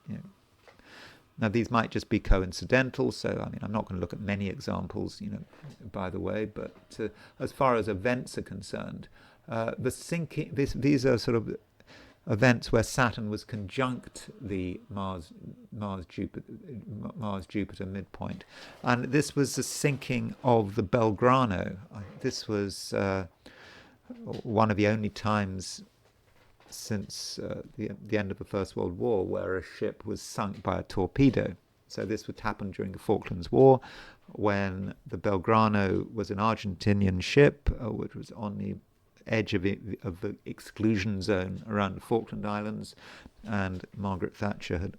Now, these might just be coincidental, so I mean, I'm not going to look at many examples, by the way, but as far as events are concerned, these are sort of events where Saturn was conjunct the Mars-Jupiter midpoint. And this was the sinking of the Belgrano. This was one of the only times since the end of the First World War where a ship was sunk by a torpedo. So this would happen during the Falklands War, when the Belgrano was an Argentinian ship which was on the edge of the exclusion zone around the Falkland Islands, and Margaret Thatcher had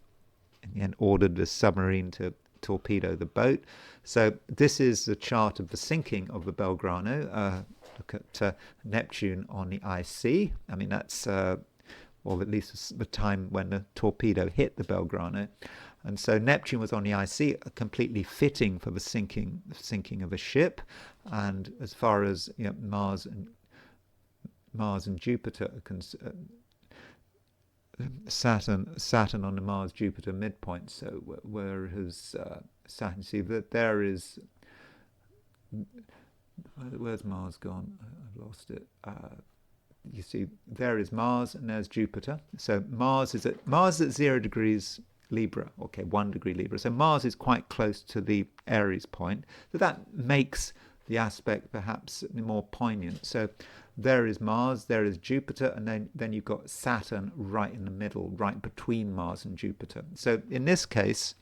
in the end ordered the submarine to torpedo the boat. So this is the chart of the sinking of the Belgrano. Look at Neptune on the IC. I mean, that's or at least the time when the torpedo hit the Belgrano. And so Neptune was on the IC, completely fitting for the sinking of a ship. And as far as Mars and Jupiter are concerned, Saturn on the Mars-Jupiter midpoint. So whereas Saturn, see that there is, where's Mars gone? I've lost it. You see, there is Mars and there's Jupiter. So Mars is at 0 degrees Libra. Okay, 1 degree Libra. So Mars is quite close to the Aries point. So that makes the aspect perhaps more poignant. So there is Mars, there is Jupiter, and then you've got Saturn right in the middle, right between Mars and Jupiter. So in this case,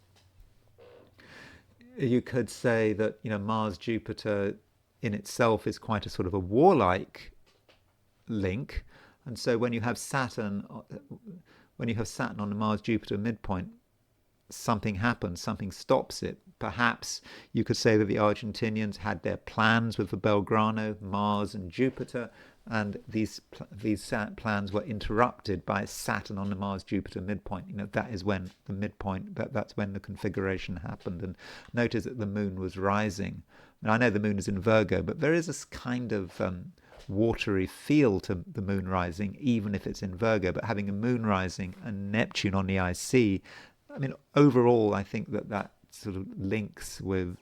you could say that Mars Jupiter in itself is quite a sort of a warlike link, and so when you have Saturn on the Mars Jupiter midpoint, something happens, something stops it. Perhaps you could say that the Argentinians had their plans with the Belgrano, Mars and Jupiter, and these plans were interrupted by Saturn on the Mars-Jupiter midpoint. That is when the midpoint, that's when the configuration happened. And notice that the moon was rising. I know the moon is in Virgo, but there is this kind of watery feel to the moon rising, even if it's in Virgo. But having a moon rising and Neptune on the IC, I mean, overall, I think that sort of links with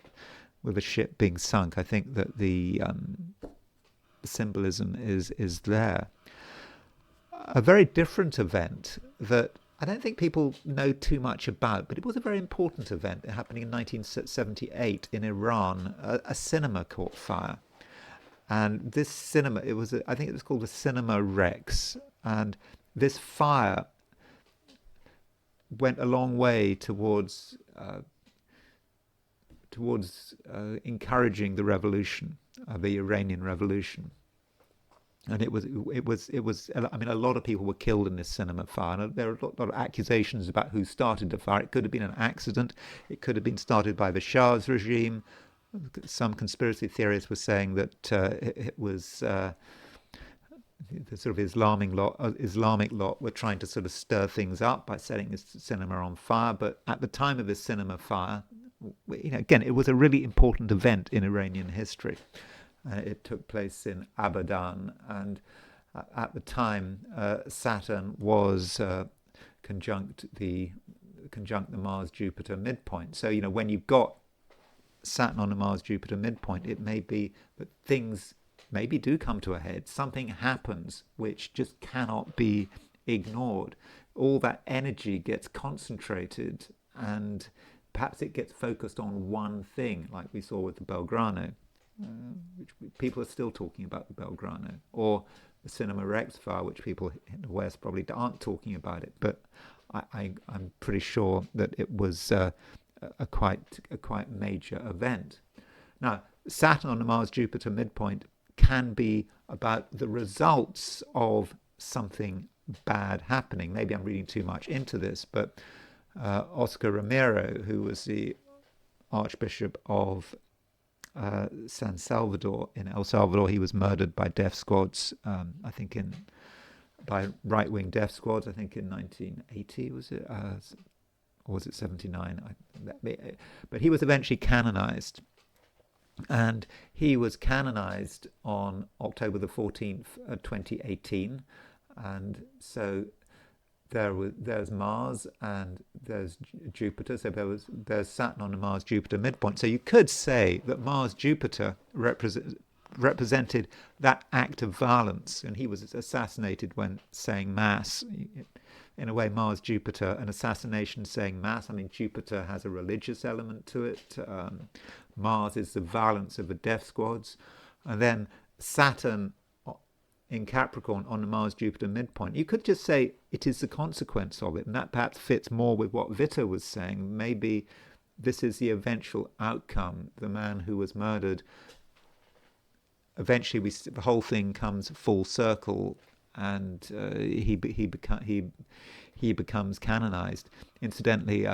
a ship being sunk. I think that the symbolism is there. A very different event that I don't think people know too much about, but it was a very important event happening in 1978 in Iran. A cinema caught fire. And this cinema, I think it was called the Cinema Rex. And this fire went a long way towards encouraging the revolution, the Iranian Revolution. And it was. I mean, a lot of people were killed in this cinema fire. And there are a lot of accusations about who started the fire. It could have been an accident. It could have been started by the Shah's regime. Some conspiracy theorists were saying that it was the sort of Islamic lot were trying to sort of stir things up by setting this cinema on fire. But at the time of this cinema fire, again, it was a really important event in Iranian history. It took place in Abadan, and at the time, Saturn was conjunct the Mars-Jupiter midpoint. So when you've got Saturn on the Mars-Jupiter midpoint, it may be that things maybe do come to a head. Something happens which just cannot be ignored. All that energy gets concentrated, and perhaps it gets focused on one thing, like we saw with the Belgrano, which people are still talking about the Belgrano, or the Cinema Rex fire, which people in the West probably aren't talking about it. But I'm pretty sure that it was a quite major event. Now, Saturn on the Mars-Jupiter midpoint can be about the results of something bad happening. Maybe I'm reading too much into this, but Oscar Romero, who was the Archbishop of San Salvador in El Salvador, he was murdered by death squads, I think in by right-wing death squads, I think in 1980, was it? Or was it 79? But he was eventually canonized. And he was canonized on October the 14th, 2018. And so there's Mars and there's Jupiter. So there's Saturn on the Mars-Jupiter midpoint. So you could say that Mars-Jupiter represented that act of violence, and he was assassinated when saying Mass. In a way, Mars-Jupiter, an assassination saying Mass. I mean, Jupiter has a religious element to it. Mars is the violence of the death squads. And then Saturn in Capricorn on the Mars-Jupiter midpoint. You could just say it is the consequence of it, and that perhaps fits more with what Vita was saying. Maybe this is the eventual outcome. The man who was murdered, eventually the whole thing comes full circle, and he becomes canonized. Incidentally,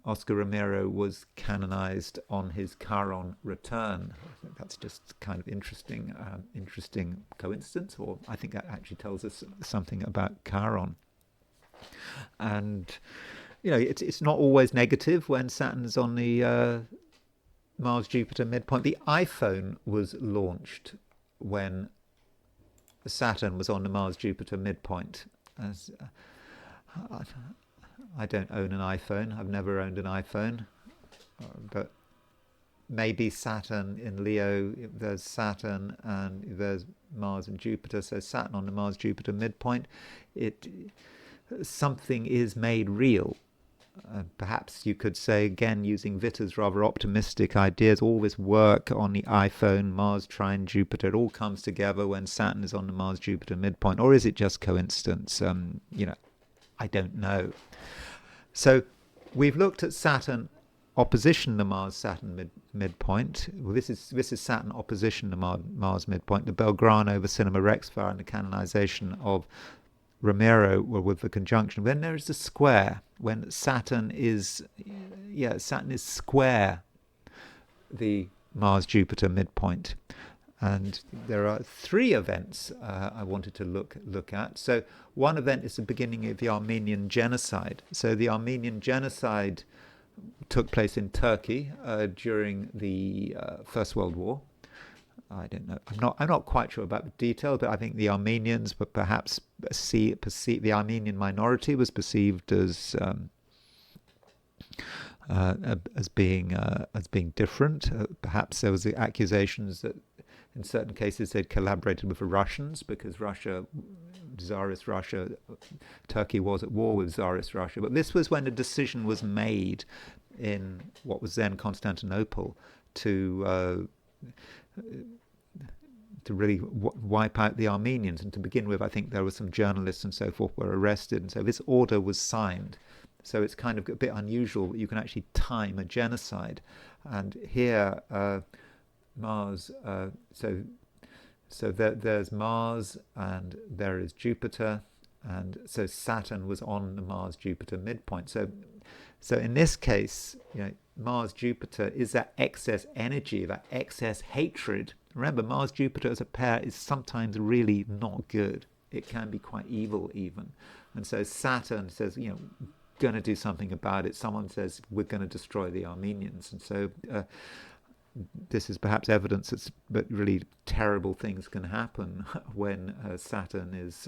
Oscar Romero was canonized on his Chiron return. I think that's just kind of interesting coincidence, or I think that actually tells us something about Chiron. And it's not always negative when Saturn's on the Mars-Jupiter midpoint. The iPhone was launched when Saturn was on the Mars-Jupiter midpoint. I don't own an iPhone. I've never owned an iPhone. But maybe Saturn in Leo, there's Saturn and there's Mars and Jupiter. So Saturn on the Mars-Jupiter midpoint, something is made real. Perhaps you could say, again, using Vita's rather optimistic ideas, all this work on the iPhone, Mars trine Jupiter, it all comes together when Saturn is on the Mars-Jupiter midpoint. Or is it just coincidence? I don't know. So we've looked at Saturn opposition to Mars-Saturn midpoint. Well, this is Saturn opposition to Mars midpoint. The Belgrano, the Cinema Rex fire, and the canonization of Romero were with the conjunction. Then there is the square, when Saturn is square the Mars-Jupiter midpoint. And there are three events I wanted to look at. So one event is the beginning of the Armenian genocide. So the Armenian genocide took place in Turkey during the First World War. I don't know. I'm not quite sure about the details, but I think the Armenians were perhaps perceived. The Armenian minority was perceived as being different. Perhaps there was the accusations that in certain cases they'd collaborated with the Russians, because Tsarist Russia, Turkey was at war with Tsarist Russia. But this was when a decision was made in what was then Constantinople to really wipe out the Armenians. And to begin with, I think there were some journalists and so forth were arrested. And so this order was signed. So it's kind of a bit unusual that you can actually time a genocide. And here, Mars, there's Mars and there is Jupiter. And so Saturn was on the Mars-Jupiter midpoint. So in this case, Mars-Jupiter is that excess energy, that excess hatred. Remember, Mars-Jupiter as a pair is sometimes really not good. It can be quite evil even. And so Saturn says, going to do something about it. Someone says, we're going to destroy the Armenians. And so this is perhaps evidence that really terrible things can happen when Saturn is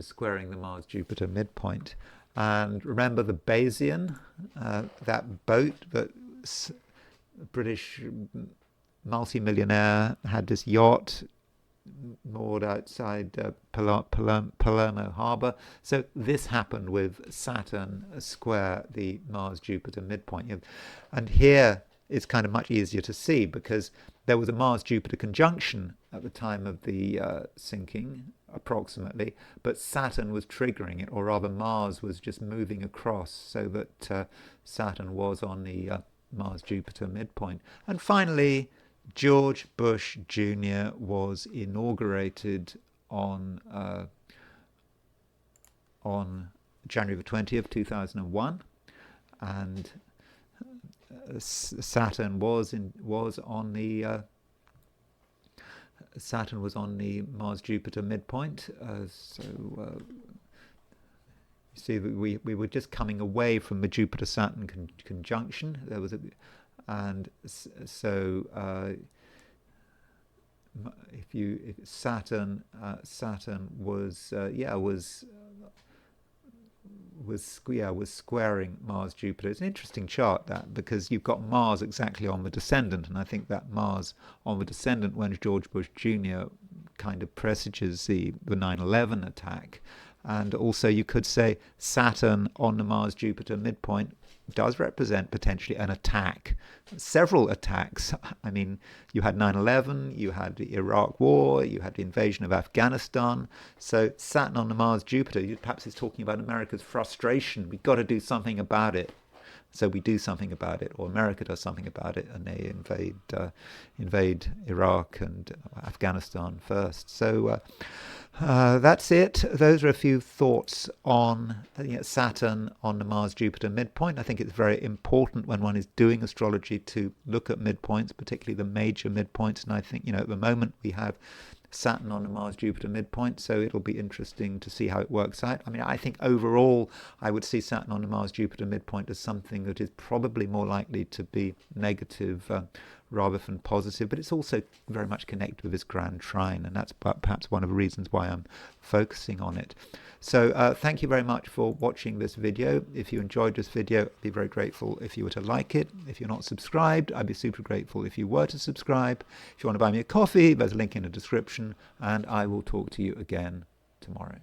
squaring the Mars-Jupiter midpoint. And remember the Bayesian, that boat that British multi-millionaire had this yacht moored outside Palermo Harbour. So this happened with Saturn square the Mars-Jupiter midpoint. And here it's kind of much easier to see, because there was a Mars-Jupiter conjunction at the time of the sinking, approximately, but Saturn was triggering it, or rather Mars was just moving across, so that Saturn was on the Mars-Jupiter midpoint. And finally, George Bush Jr. was inaugurated on January the 20th, 2001, and Saturn was on the Saturn was on the Mars-Jupiter midpoint. You see that we were just coming away from the Jupiter-Saturn conjunction. There was and so if Saturn was squaring Mars Jupiter. It's an interesting chart, that, because you've got Mars exactly on the descendant, and I think that Mars on the descendant, when George Bush Jr. kind of presages the 9/11 attack. And also you could say Saturn on the Mars Jupiter midpoint does represent potentially an attack, several attacks. I mean, you had 9/11, you had the Iraq War, you had the invasion of Afghanistan. So Saturn on the Mars Jupiter, perhaps it's talking about America's frustration. We've got to do something about it. So we do something about it, or America does something about it, and they invade Iraq and Afghanistan first. So that's it. Those are a few thoughts on Saturn on the Mars-Jupiter midpoint. I think it's very important when one is doing astrology to look at midpoints, particularly the major midpoints. And I think, at the moment we have Saturn on the Mars-Jupiter midpoint, so it'll be interesting to see how it works out. I mean, I think overall I would see Saturn on the Mars-Jupiter midpoint as something that is probably more likely to be negative rather than positive, but it's also very much connected with this grand trine, and that's perhaps one of the reasons why I'm focusing on it. So thank you very much for watching this video. If you enjoyed this video, I'd be very grateful if you were to like it. If you're not subscribed, I'd be super grateful if you were to subscribe. If you want to buy me a coffee, there's a link in the description, and I will talk to you again tomorrow.